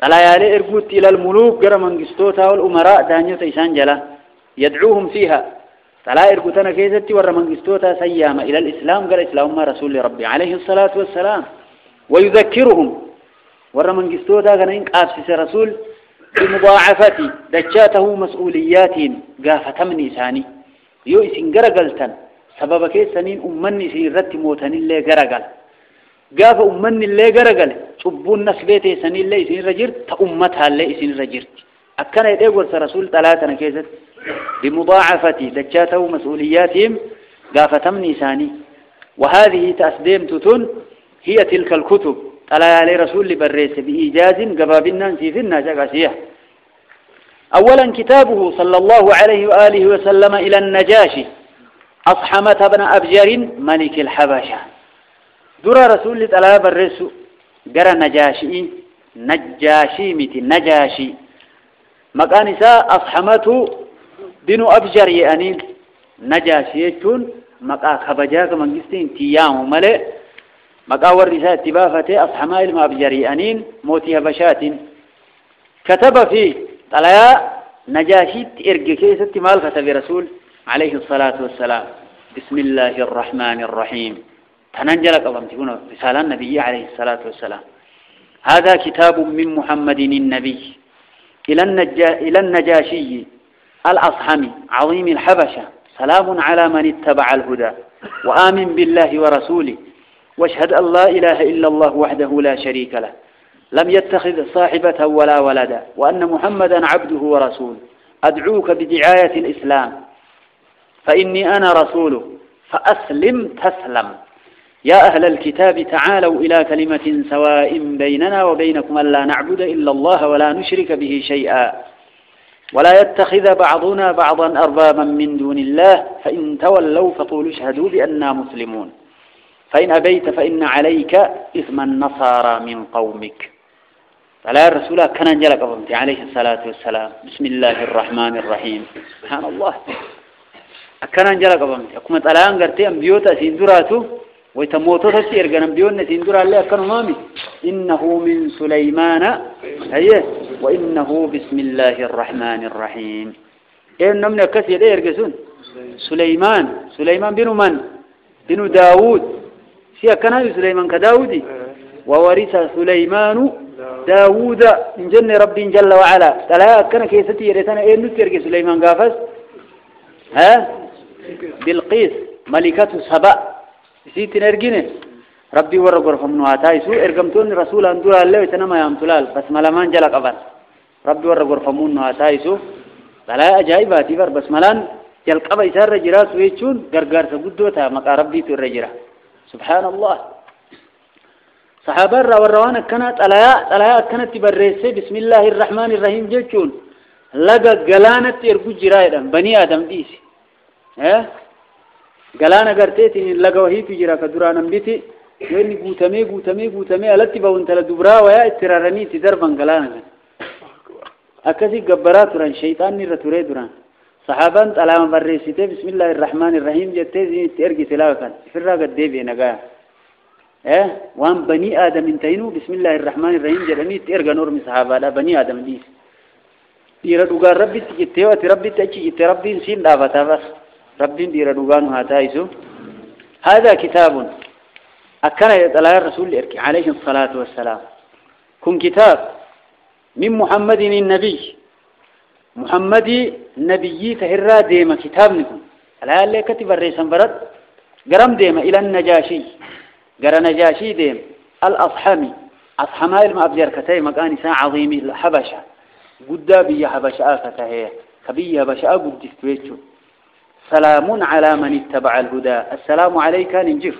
طلع عليه إرجوت إلى الملوك جرى منجستوتا والأمراء دانيو تيسان جلا يدعوهم فيها طلع إرجوتنا كيزتي ور منجستوتا سياما إلى الإسلام قال إسلام ما رسول ربي عليه الصلاة والسلام ويذكرهم ور منجستوتا كان إنقابس رسول بمضاعفة دجاته مسؤوليات قافة من إساني يو إسن قرقلتن سبب كيسانين أمني سيرت موتن اللي قرقل قاف أمني اللي قرقل شبون نسبيتي سنين اللي إسن رجرت تأمتها اللي إسن رجرت أكنا يدقل رسول ثلاثة كيست بمضاعفة دجاته مسؤولياتهم قافة من إساني وهذه تأسديم تتن هي تلك الكتب على عليه رسول بريس بإيجاز قبابنا في الناس قاسية أولا كتابه صلى الله عليه وآله وسلم إلى النجاشي أصحمة بن أبجر ملك الحبشة درى رسول على بريس قرى نجاشي مت نجاشي مكان سا أصحمة بن أبجر يعني نجاشي يكون مكا خبجاك من جستين تيام ملئ مقاور رسالة اتبافته أصحماء المأبجري أنين موتي هبشات كتب فيه طلع نجاشيت إرقى كيسة مال كتب رسول عليه الصلاة والسلام بسم الله الرحمن الرحيم تننجلك أظن تكون رسالة النبي عليه الصلاة والسلام هذا كتاب من محمد النبي إلى النجاشي الأصحمي عظيم الحبشة سلام على من اتبع الهدى وآمن بالله ورسوله واشهد أن لا إله إلا الله وحده لا شريك له لم يتخذ صاحبة ولا ولدا وأن محمدا عبده ورسوله أدعوك بدعاية الإسلام فإني أنا رسوله فأسلم تسلم يا أهل الكتاب تعالوا إلى كلمة سواء بيننا وبينكم ألا نعبد إلا الله ولا نشرك به شيئا ولا يتخذ بعضنا بعضا أربابا من دون الله فإن تولوا فقولوا اشهدوا بأننا مسلمون فإن أبيت فإن عليك إثم النصارى من قومك فلا الرسول كان انجلك أبنتي عليه الصلاة والسلام بسم الله الرحمن الرحيم سبحان الله كان انجلك أبنتي أكمت الآن قرتي أنبيوتا سيندراتو ويتموتو تسير قنا أنبيونا سيندرا اللي أكنوا مامي إنه من سليمان أيه وإنه بسم الله الرحمن الرحيم إيه نمنا كثير إيه يرقسون سليمان بنو من بنو داود سيا كان سليمان كداودي وورث سليمان داود من جن ربي جل وعلا تلا كان كيستي يرثنا إيه نترك سليمان قافز ها بالقيس ملكة سبأ سيت نرجينه ربي ورا غرفة من واتايسو إرجمتون رسول أندور الله وتنما يا أمتلال بس ملمان جل قبر ربي ورا غرفة من واتايسو تلا أجايباتي بر بس ملان جل قبر يسار رجراس ويشون غرغر سبودو تا مك ربي ترجرا سبحان الله صحابة الروان كانت ألا كانت تبرئ بسم الله الرحمن الرحيم جيشون لقى قلانة يرجو جرايدا بني آدم ديس قلانة قرتيتي لقى وهي في جرا كدرانا بيتي وإني قوتمي ألتي بونت لدبرا ويا اترارني تدربا قلانة أكسي قبرات ران شيطان نرتوري دران صحابة ألا مبرئ بسم الله الرحمن الرحيم جتيزي ترجي تلاوكا في الراقة ديبي نقا وان بني آدم انتينو بسم الله الرحمن الرحيم جراني ترجع نور من صحابة لا بني آدم ديس يردوغان ربي تجتيوات ربي تجي ربي سين دابتا بس ربي يردوغان هاتايسو هذا كتاب أكنا يطلع الرسول عليه الصلاة والسلام كن كتاب من محمد النبي محمد نبي تهرى ديما كتاب نكون الآن اللي كتب الرئيسان برد قرم ديما إلى النجاشي قرى نجاشي ديم الأصحمي أصحماء المأبجر كتاي مكاني ساعة عظيمي الحبشة قدابي حبشة كتاهي كبي حبشة قد استويتشو سلام على من اتبع الهدى السلام عليك ننجف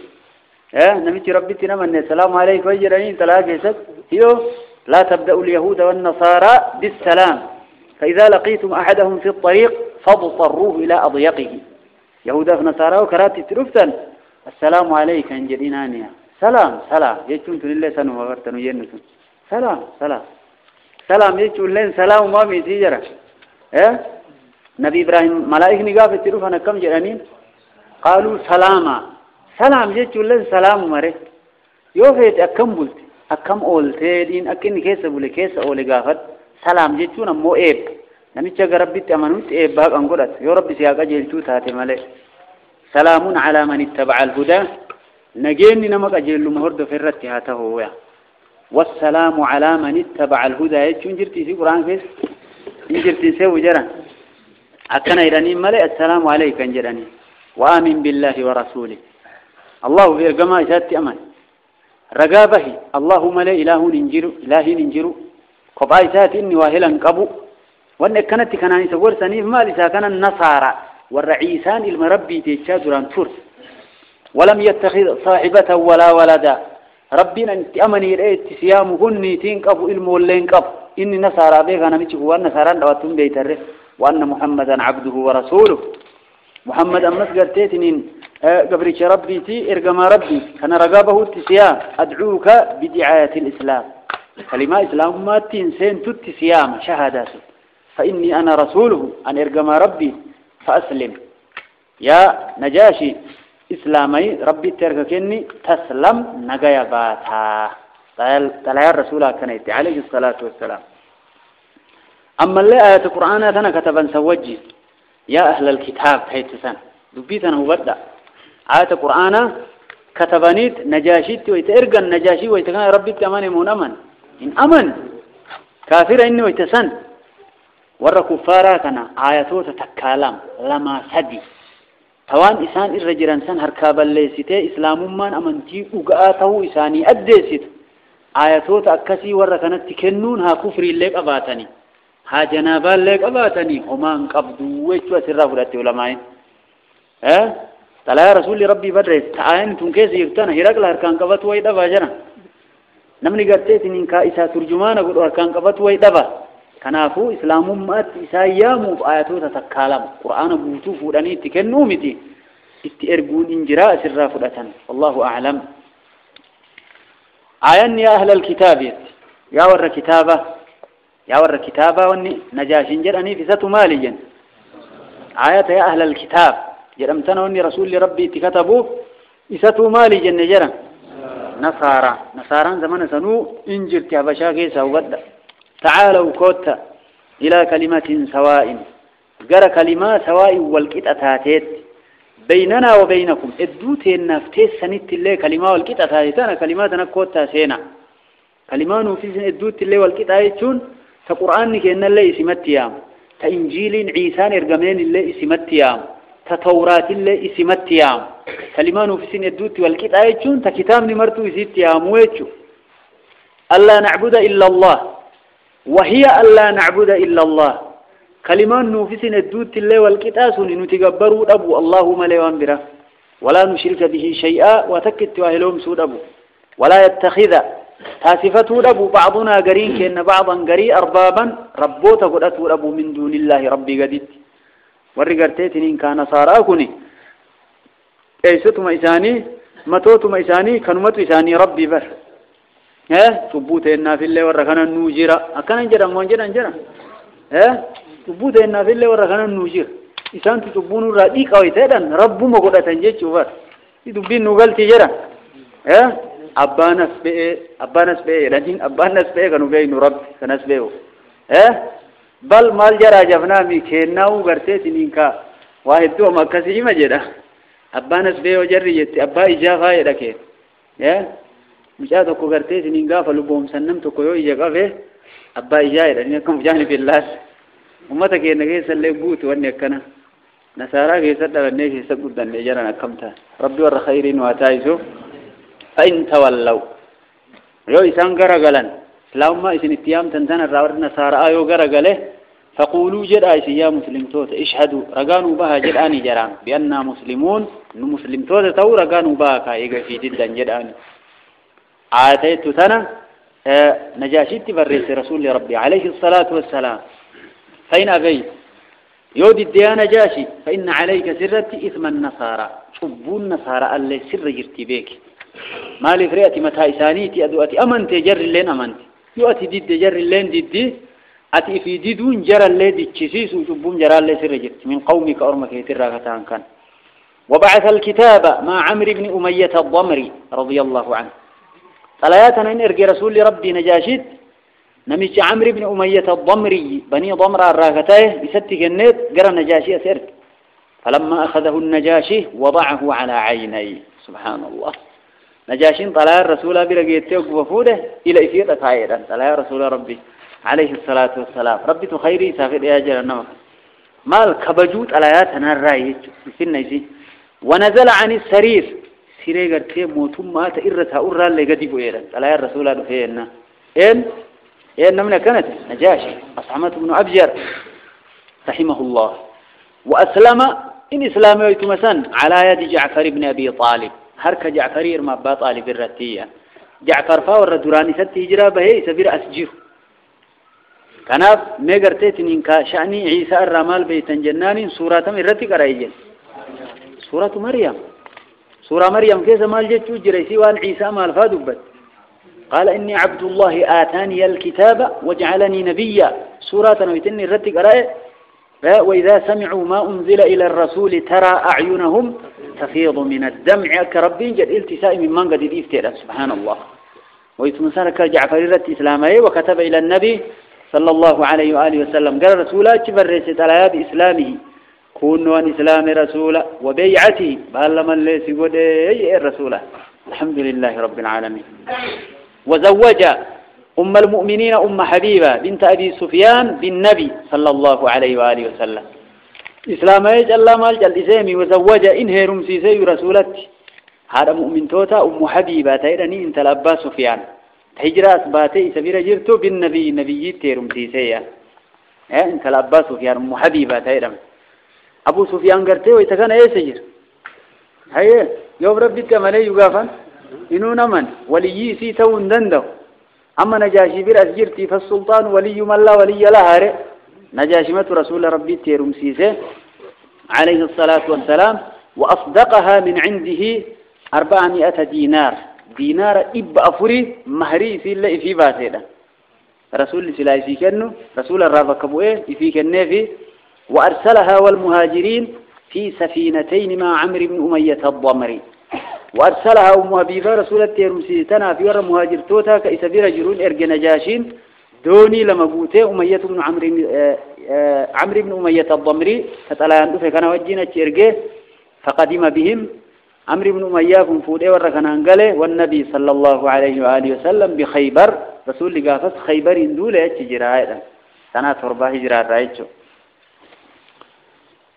نمتي ربتنا من السلام عليك وجرانين تلاقي سد هيو لا تبدأ اليهود والنصارى بالسلام فإذا لقيتم أحدهم في الطريق فاضطروه إلى أضيقه يهودا في نصارى وكراتي ترفتن السلام عليك إن جدينانيا سلام يجون لله سنو وغرتنو ينسون سلام يجون لين سلام ما ميتيجرا نبي إبراهيم ملائكة نقاف تروفنا كم جرانين قالوا سلام يجون لين سلام مري يوفيت أكم بلت أكم أولتين أكني كيس بقول كيس أولي قافت سلام جتون مو إب نمشي ربي تأمنوت إب باب أنقولت يا ربي سياق أجل تاتي ملك سلام على من اتبع الهدى نجيني نمك أجل مهرد في الرتها تهوى والسلام على من اتبع الهدى يجون جرتي في قرآن كيس جرتي سوي جرا أكنا إيراني ملك السلام عليك جراني وآمن بالله ورسوله الله في الجماعة ذات أمان رقابه اللهم لا إله ننجر قبائل ذات إني واهلا قبو وأن كانت كناني سقول سنيف ما لسا كان النصارى والرعيسان المربي تيشاد دوران تور ولم يتخذ صاحبة ولا ولدا ربنا انت أمني رأيت سيام هني تنقف المولين قف إني نصارى بيك أنا ميشك وأن نصارى دواتهم بيتره وأن محمدا عبده ورسوله محمد أمس قرتيتنين قبرك ربي تي إرقم ربي أنا رقابه التسيام أدعوك بدعاية الإسلام كلمة إسلام ما تنسين تتسيام شهادات فإني أنا رسوله أن إرقم ربي فأسلم يا نجاشي إسلامي ربي ترككني تسلم نجايا باتا تلا الرسول كنيت عليه الصلاة والسلام أما اللي آية القرآن أنا كتبا سوجي يا أهل الكتاب حيث سنة دبيتنا وبدأ آية القرآن كتبانيت نجاشيت ويتأرقى النجاشي ويتكان ربي تأماني من أمن إن أمن كافر إني ويتسن ورى كفارا كان آياتو تتكالم لما سدي توان إسان الرجران سن هركابا ليسيته إسلام من أمنتي أقاته إساني أدسيت آياتو تأكسي ورى كانت تكنون ها كفر الليك أباتني ها جنابا الليك أباتني وما انقبضوا ويشوى سرافو لاتي علمائي تلا يا رسول ربي بدرس تعاين تنكيس يفتنا هرقل هركان قبط ويدفع جنا نمني قرتيت إنكا إسا ترجمانا قلوا هركان قبط ويدفع كنافو إسلام مات إسا يامو بآياتو تتكالم قرآن بوتو فوراني تكنو متي اتئرقون إنجراء سرافو لتن والله أعلم آيان يا أهل الكتاب يا ور كتابة واني نجاشين جراني في ستو ماليا آيات يا أهل الكتاب جرمتنا وني رسول ربي تكتبوا إساتو مالي جنة جرم نصارى زمان سنو إنجر تهبشا كيسا وبدا تعالوا كوتا إلى كلمة سواء قرى كلمة سواء والكتاتات بيننا وبينكم ادوتين نفتيس سنت اللي كلمة والكتاتات كلماتنا كوتا سينا كلمان في ادوت اللي والكتاتون فقرآن كأن الله اسمتيام تإنجيل عيسان ارقمين اللي اسمتيام تتورات اللي اسمتيام كلمان في سن الدوت والكتايجون تكتاب نمرتو اسمتيام ويتشو ألا نعبد إلا الله وهي ألا نعبد إلا الله كلمان في سن الدوت اللي والكتاسون نتقبروا أبو اللهم ليوان بره ولا نشرك به شيئا وتكت واهلهم سود أبو ولا يتخذ تاسفته أبو بعضنا قرين كأن بعضا قري أربابا ربوتا قد أتور أبو من دون الله ربي قديد ورقرتين إن كان صاراكني إيستما إساني متوتما إساني كنمت إساني ربي بر تبوت إنا في الله ورخنا النوجرة أكنا نجرا منجرا تبوت إنا في الله ورخنا النوجر إسان تبون رأيك أو إتادا رب مقودة تنجيش شوفر تبين نقل تجرا أبانس بيه لكن أبانس بيه كانوا بين رب كناس بيه بل مال جرا جفنا مي كيناو غرتي تنينكا واحد تو مكسي مجدا أبانس بيه وجري أبا إجافة يدكي مجا تكو غرتي تنينكا فلوبهم سنم تكو يو إجافة به أبا إجافة لأنه كم جاني بالله أمتا كينا كيسا اللي بوت واني كنا نسارا كيسا لأنه كيسا قدن لجرانا كمتا ربي ور خيرين واتايسو فإن تولوا يو إسان غرغلن لهم إسن اتيام تنتن الرور نصارى آيو غرغله فقولوا جد آيسي يا مسلم توت اشهدوا رقانوا بها جد آني جرام بأننا مسلمون مسلم توت تو رقانوا بها كايغا في جدا جد آني آياتي تتنا نجاشي تبريس رسول ربي عليه الصلاة والسلام فإن أبيت يود الديانة جاشي فإن عليك سرت إثم النصارى شبون النصارى اللي سر جرتي بيك ما لفريتي متى إسانيتي أدوأتي أمنت جر اللين أمنت يؤتي ديد جر اللين ديد أتي في ديدون جر اللين دي تشيسيس وشبون جر اللين سر جرت من قومك أرمك يتراكتان كان وبعث الكتاب مع عمرو بن أمية الضمري رضي الله عنه طلعتنا إن إرجع رسول ربي نجاشيت نمشي عمرو بن أمية الضمري بني ضمر الراكتاه بست جنات جرى نجاشي أسرت فلما أخذه النجاشي وضعه على عينيه سبحان الله نجاشين طلع الرسول برجيته وفوده إلى إثير فايدا طلع رسول ربي عليه الصلاة والسلام ربي تخيري سافر يا جرنا مال كبجوت علياتنا الرأي في النجي ونزل عن السرير سيرجر كيم موتم ما تئرتها أورا اللي قدي بويرا طلع الرسول رفيعنا إن من كانت نجاشي أصحمة بن أبجر رحمه الله وأسلم إن إسلامه يتمسن على يد جعفر بن أبي طالب هرك جعفرير ما أبا طالب الرتية جعفر فاور دراني ست هجرة به سبير أسجيه كناف ميقرتيت إنك شأني عيسى الرمال بيتن جنان سورة مرتي قرأيجن سورة مريم كيف مال جتو جريسي وان عيسى مال فادبت قال إني عبد الله آتاني الكتاب وجعلني نبيا سورة ويتني الرتي قرأي وإذا سمعوا ما أنزل إلى الرسول ترى أعينهم تفيض من الدمع كربين جد التساء من من قد يفتر سبحان الله ويتمسانك جعفر الرتي إسلامي وكتب إلى النبي صلى الله عليه وآله وسلم قال رسولات برست على بإسلامه كونوا إسلام رسولا وبيعته بألما ليس ودي الرسول الحمد لله رب العالمين وزوج أم المؤمنين أم حبيبة بنت أبي سفيان بالنبي صلى الله عليه وآله وسلم إسلامي جل مال جل إسامي وزوج إنهي رمسيسي رسولتي هذا مؤمن توتا أم حبيبة تيرني انت لأبا سفيان هجرة أثباتي سبيل جرتو بالنبي نبي تيرم تيسيا انت لأبا سفيان أم حبيبة تيرم أبو سفيان قرتي ويتكان أي سجر هيا يوم ربك كمالي يقافن إنو نمن ولي سيتون دندو أما نجاشي بير أسجرتي فالسلطان ولي من لا ولي لها نجاشي مت رسول ربي تيرم سيسي عليه الصلاة والسلام وأصدقها من عنده 400 دينار إب أفري مهري في الله في باتنا رسول الله في كنو رسول الرافع كبوه في كنفي وأرسلها والمهاجرين في سفينتين مع عمرو بن أمية الضمري وأرسلها أم حبيبة رسول التيرمسي تنا في ور مهاجر توتا كإسبير جرون إرجع نجاشين دوني لما قوته أمية بن عمرو بن أمية الضمري فتلا عنده فكان وجينا تيرجع فقدم بهم عمرو بن أمية بن فودي وركنا انقله والنبي صلى الله عليه وآله وسلم بخيبر رسول الله قافت خيبر دولة تجرائه سنة 4 هجرة رايتشو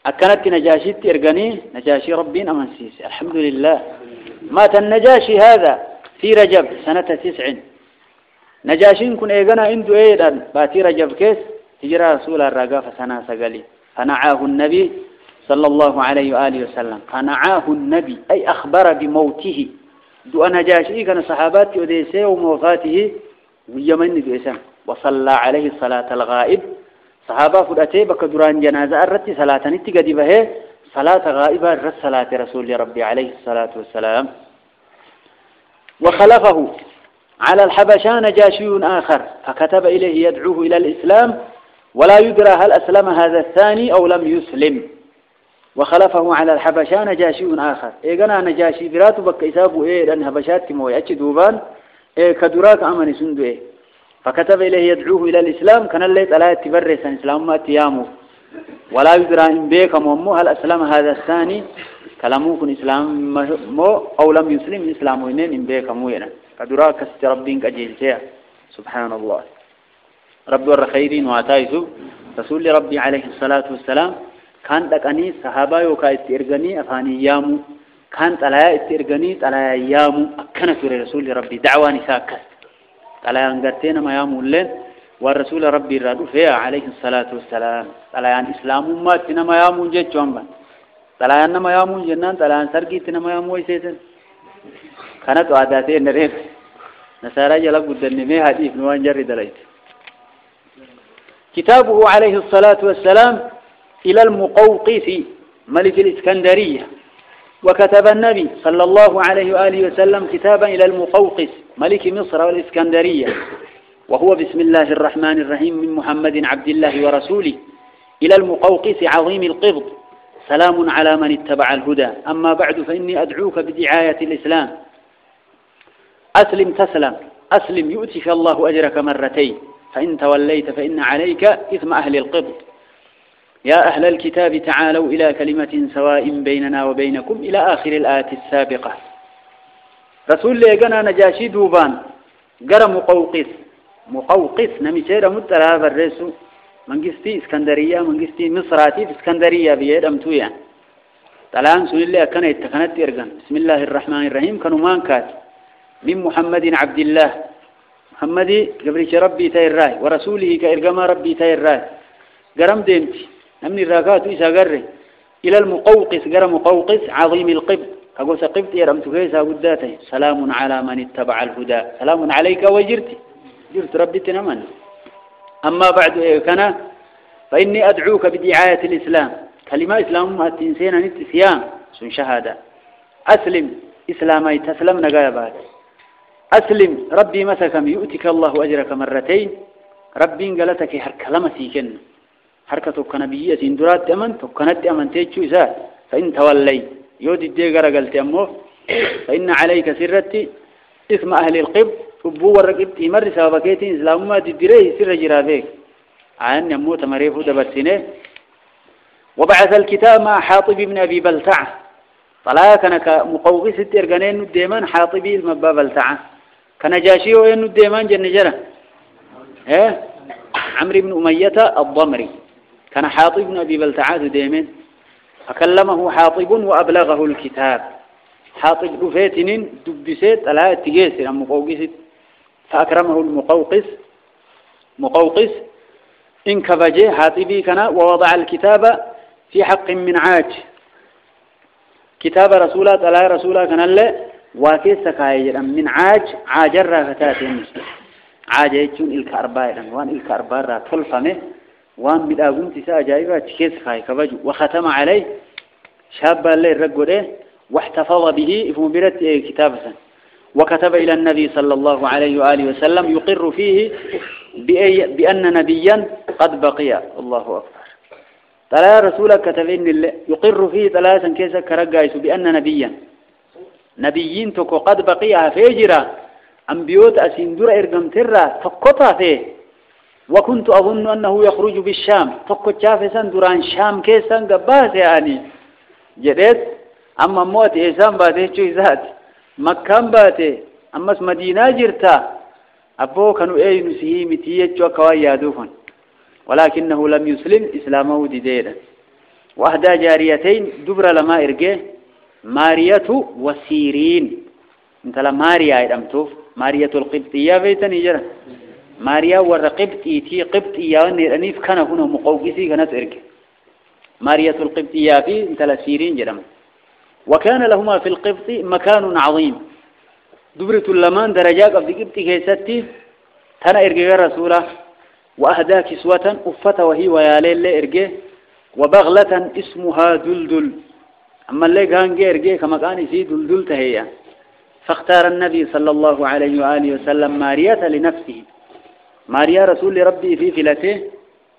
أكنت نجاشي ترجعني نجاشي ربين أمنسيس الحمد لله مات النجاشي هذا في رجب سنة 9 نجاشي كن إيجانا عنده أيضا باتي رجب كيس هجرة رسول الرقاف سنة سقلي فنعاه النبي صلى الله عليه وآله وسلم فنعاه النبي أي أخبر بموته دو نجاشي كان صحابات وديسه وموفاته ويمن ديسه وصلى عليه الصلاة الغائب صحابة فدأتي بكدران جنازة الرتي صلاة نتقدي به صلاة غائبة الرس صلاة رسول ربي عليه الصلاة والسلام وخلفه على الحبشة نجاشي آخر فكتب إليه يدعوه إلى الإسلام ولا يدرى هل أسلم هذا الثاني أو لم يسلم وخلفه على الحبشة نجاشي آخر إيقنا نجاشي براتو بك إسابه لأن هبشات موي أتش دوبان كدراك أمني سندو فكتب إليه يدعوه إلى الإسلام كان اللي تلا تبرس الإسلام ما تيامه ولا يدرى إن بيك مو هل أسلم هذا الثاني كلامه إسلام مو أو لم يسلم إسلامه إن بيك مو ينا كدراك استربين كجيلتها سبحان الله رب الخيرين وعتايسو رسول ربي عليه الصلاة والسلام كان لكني صحابة يوكا استرغني أفاني يامو كان تلا استرغني تلا يامو أكنت رسول ربي دعواني ساكس تلا ينقرتين ما يامولين والرسول ربي الرادو فيها عليه الصلاة والسلام تلا ين إسلام أمتنا ما يامون جد جنبا تلا ين ما يامون جنان تلا ين سرقيتنا ما يامون سيسن كانت عاداتين نريد نسارا جلب قدني حديث نوان جري دليت كتابه عليه الصلاة والسلام إلى المقوقس ملك الإسكندرية وكتب النبي صلى الله عليه وآله وسلم كتابا إلى المقوقس ملك مصر والإسكندرية وهو بسم الله الرحمن الرحيم من محمد عبد الله ورسوله إلى المقوقس عظيم القبض سلام على من اتبع الهدى أما بعد فإني أدعوك بدعاية الإسلام أسلم تسلم أسلم يؤتك الله أجرك مرتين فإن توليت فإن عليك إثم أهل القبط يا أهل الكتاب تعالوا إلى كلمة سواء بيننا وبينكم إلى آخر الآية السابقة رسول الله قنا نجاشي دوبان قرى مقوقس نمشير متراب الرسو منقستي اسكندرية منقستي مصراتي في اسكندرية بيد أمتويا طلعان سن الله كان يتكنت إرقان بسم الله الرحمن الرحيم كانوا مانكات من محمد عبد الله محمد قبريش ربي تيراي ورسوله كإرقما ربي تيراي قرم ديمتي نمني الراكات إيسا قرر إلى المقوقس قرى مقوقس عظيم القبط أقول سقبت يرمت كيسا قداته سلام على من اتبع الهدى سلام عليك وجرتي جرت ربي تنمن أما بعد كان فإني أدعوك بدعاية الإسلام كلمة إسلام ما تنسينا نتسيان سن شهادة أسلم إسلامي تسلم نقايبات أسلم ربي مسكم يؤتك الله أجرك مرتين ربي انقلتك كلمة سيكن حركة كنبية درات أمن تكنت أمن تيجو إسات فإن تولي يود الديقر قلت أمه فإن عليك سرتي اسم أهل القبط أبو ورقبت يمر سابقيتين إسلام ما تدريه سر جرافيك عن يموت مريفه دبرسنه وبعث الكتاب مع حاطب بن أبي بلتعة طلع كان كمقوقس الترقانين الديمان حاطبي المبا بلتعة كان جاشيه وين الديمان جنجرة عمرو بن أمية الضمري كان حاطب بن أبي بلتعة ديمان فكلمه حاطب وأبلغه الكتاب حاطب رفيتن دبسيت على تجيسر مقوقس فأكرمه مقوقس إن كبجه حاطبي كان ووضع الكتاب في حق من عاج كتاب رسولات على رسولا كان الله وكيس كاير من عاجر فتاتين عاج يجون الكرباء وان الكرباء طلفمه وان بداغون تسا جايبه كيس كاي كبج وختم عليه شاب الله رغده واحتفظ به فمبرت كتابه وكتب إلى النبي صلى الله عليه وآله وسلم يقر فيه بأن نبيا قد بقي الله أكبر تلا رسولك كتب إن يقر فيه ثلاثا كيسا كرقايس بأن نبيين تكو قد بقي فيجرا أنبيوت أسندر إرقم ترى تقطع فيه وكنت أظن أنه يخرج بالشام تقو شافسا دران شام كيسا قباس يعني جديد أما موت إيسان باته شويزات مكان باته أمس مدينة جرتا أبو كانوا أي نسيه متية وكوا يادوفن ولكنه لم يسلم إسلامه ديدا وأهدى جاريتين دبر لما إرجع مارية وسيرين انت لا ماريا إدمتوف مارية القبطية بيتني جرا ماريا والقبطي تي قبطية أنيف كان هنا مقوقسي كانت إرجع مارية القبطية في انت لا سيرين جرم وكان لهما في القبط مكان عظيم دبرة اللمان درجات في قبط كيستي تنا إرجع رسوله وأهدى كسوة أفت وهي وياليل إرجع وبغلة اسمها دلدل أما اللي كان إرجع كما كان يسي دلدل تهيا فاختار النبي صلى الله عليه وآله وسلم مارية لنفسه ماريا رسول ربي في فلته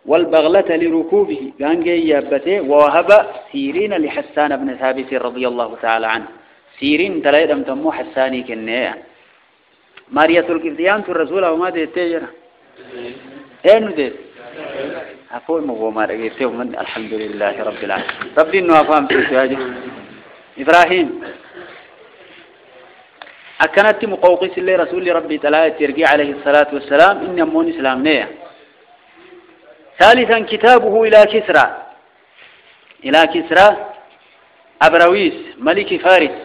والبغلة لركوبه كان يابته ووهب سيرين لحسان بن ثابت رضي الله تعالى عنه سيرين تلايدم تمو حساني كنيا مارية القبطيان الرسول وما تيجر اين ديت أقول ما رأيته من الحمد لله رب العالمين ربي إنه أفهم في سواجه إبراهيم أكنت مقوقس اللي رسول ربي تعالى ترجع عليه الصلاة والسلام إن يمون إسلام نية ثالثا كتابه إلى كسرى أبرويس ملك فارس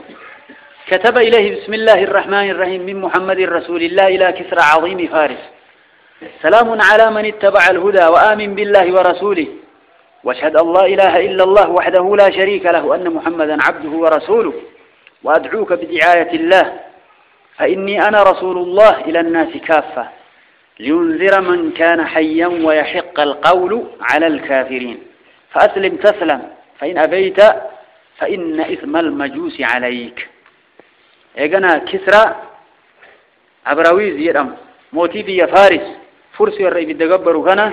كتب إليه بسم الله الرحمن الرحيم من محمد رسول الله إلى كسرى عظيم فارس سلام على من اتبع الهدى وآمن بالله ورسوله واشهد أن لا إله إلا الله وحده لا شريك له وأن محمدا عبده ورسوله وأدعوك بدعاية الله فإني أنا رسول الله إلى الناس كافة لينذر من كان حيا ويحق القول على الكافرين فأسلم تسلم فإن أبيت فإن إثم المجوس عليك إيقنا كسرى عبرويز يرم موتي بي فارس فرس الرئي بالدقبر وغنى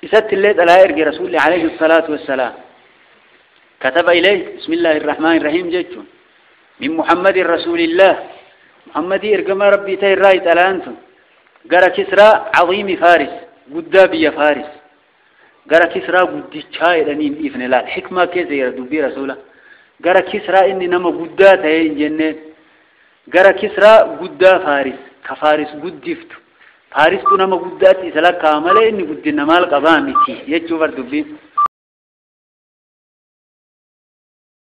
إسات الليل على إرقى رسول عليه الصلاة والسلام كتب إليه بسم الله الرحمن الرحيم جيتون من محمد رسول الله محمد إرجم ربي تي رايت الآنتم جرى كسرى عظيم فارس قدابي فارس جرى كسرى قدي شاي رنين إفن لا الحكمة كذا يردو رسوله جرى كسرى إني نما قدات هي جنة جرى كسرى قدا فارس كفارس قدفت فارس كنا ما قدات إسلا كاملة إني قد نمال قبامتي يجوا بردو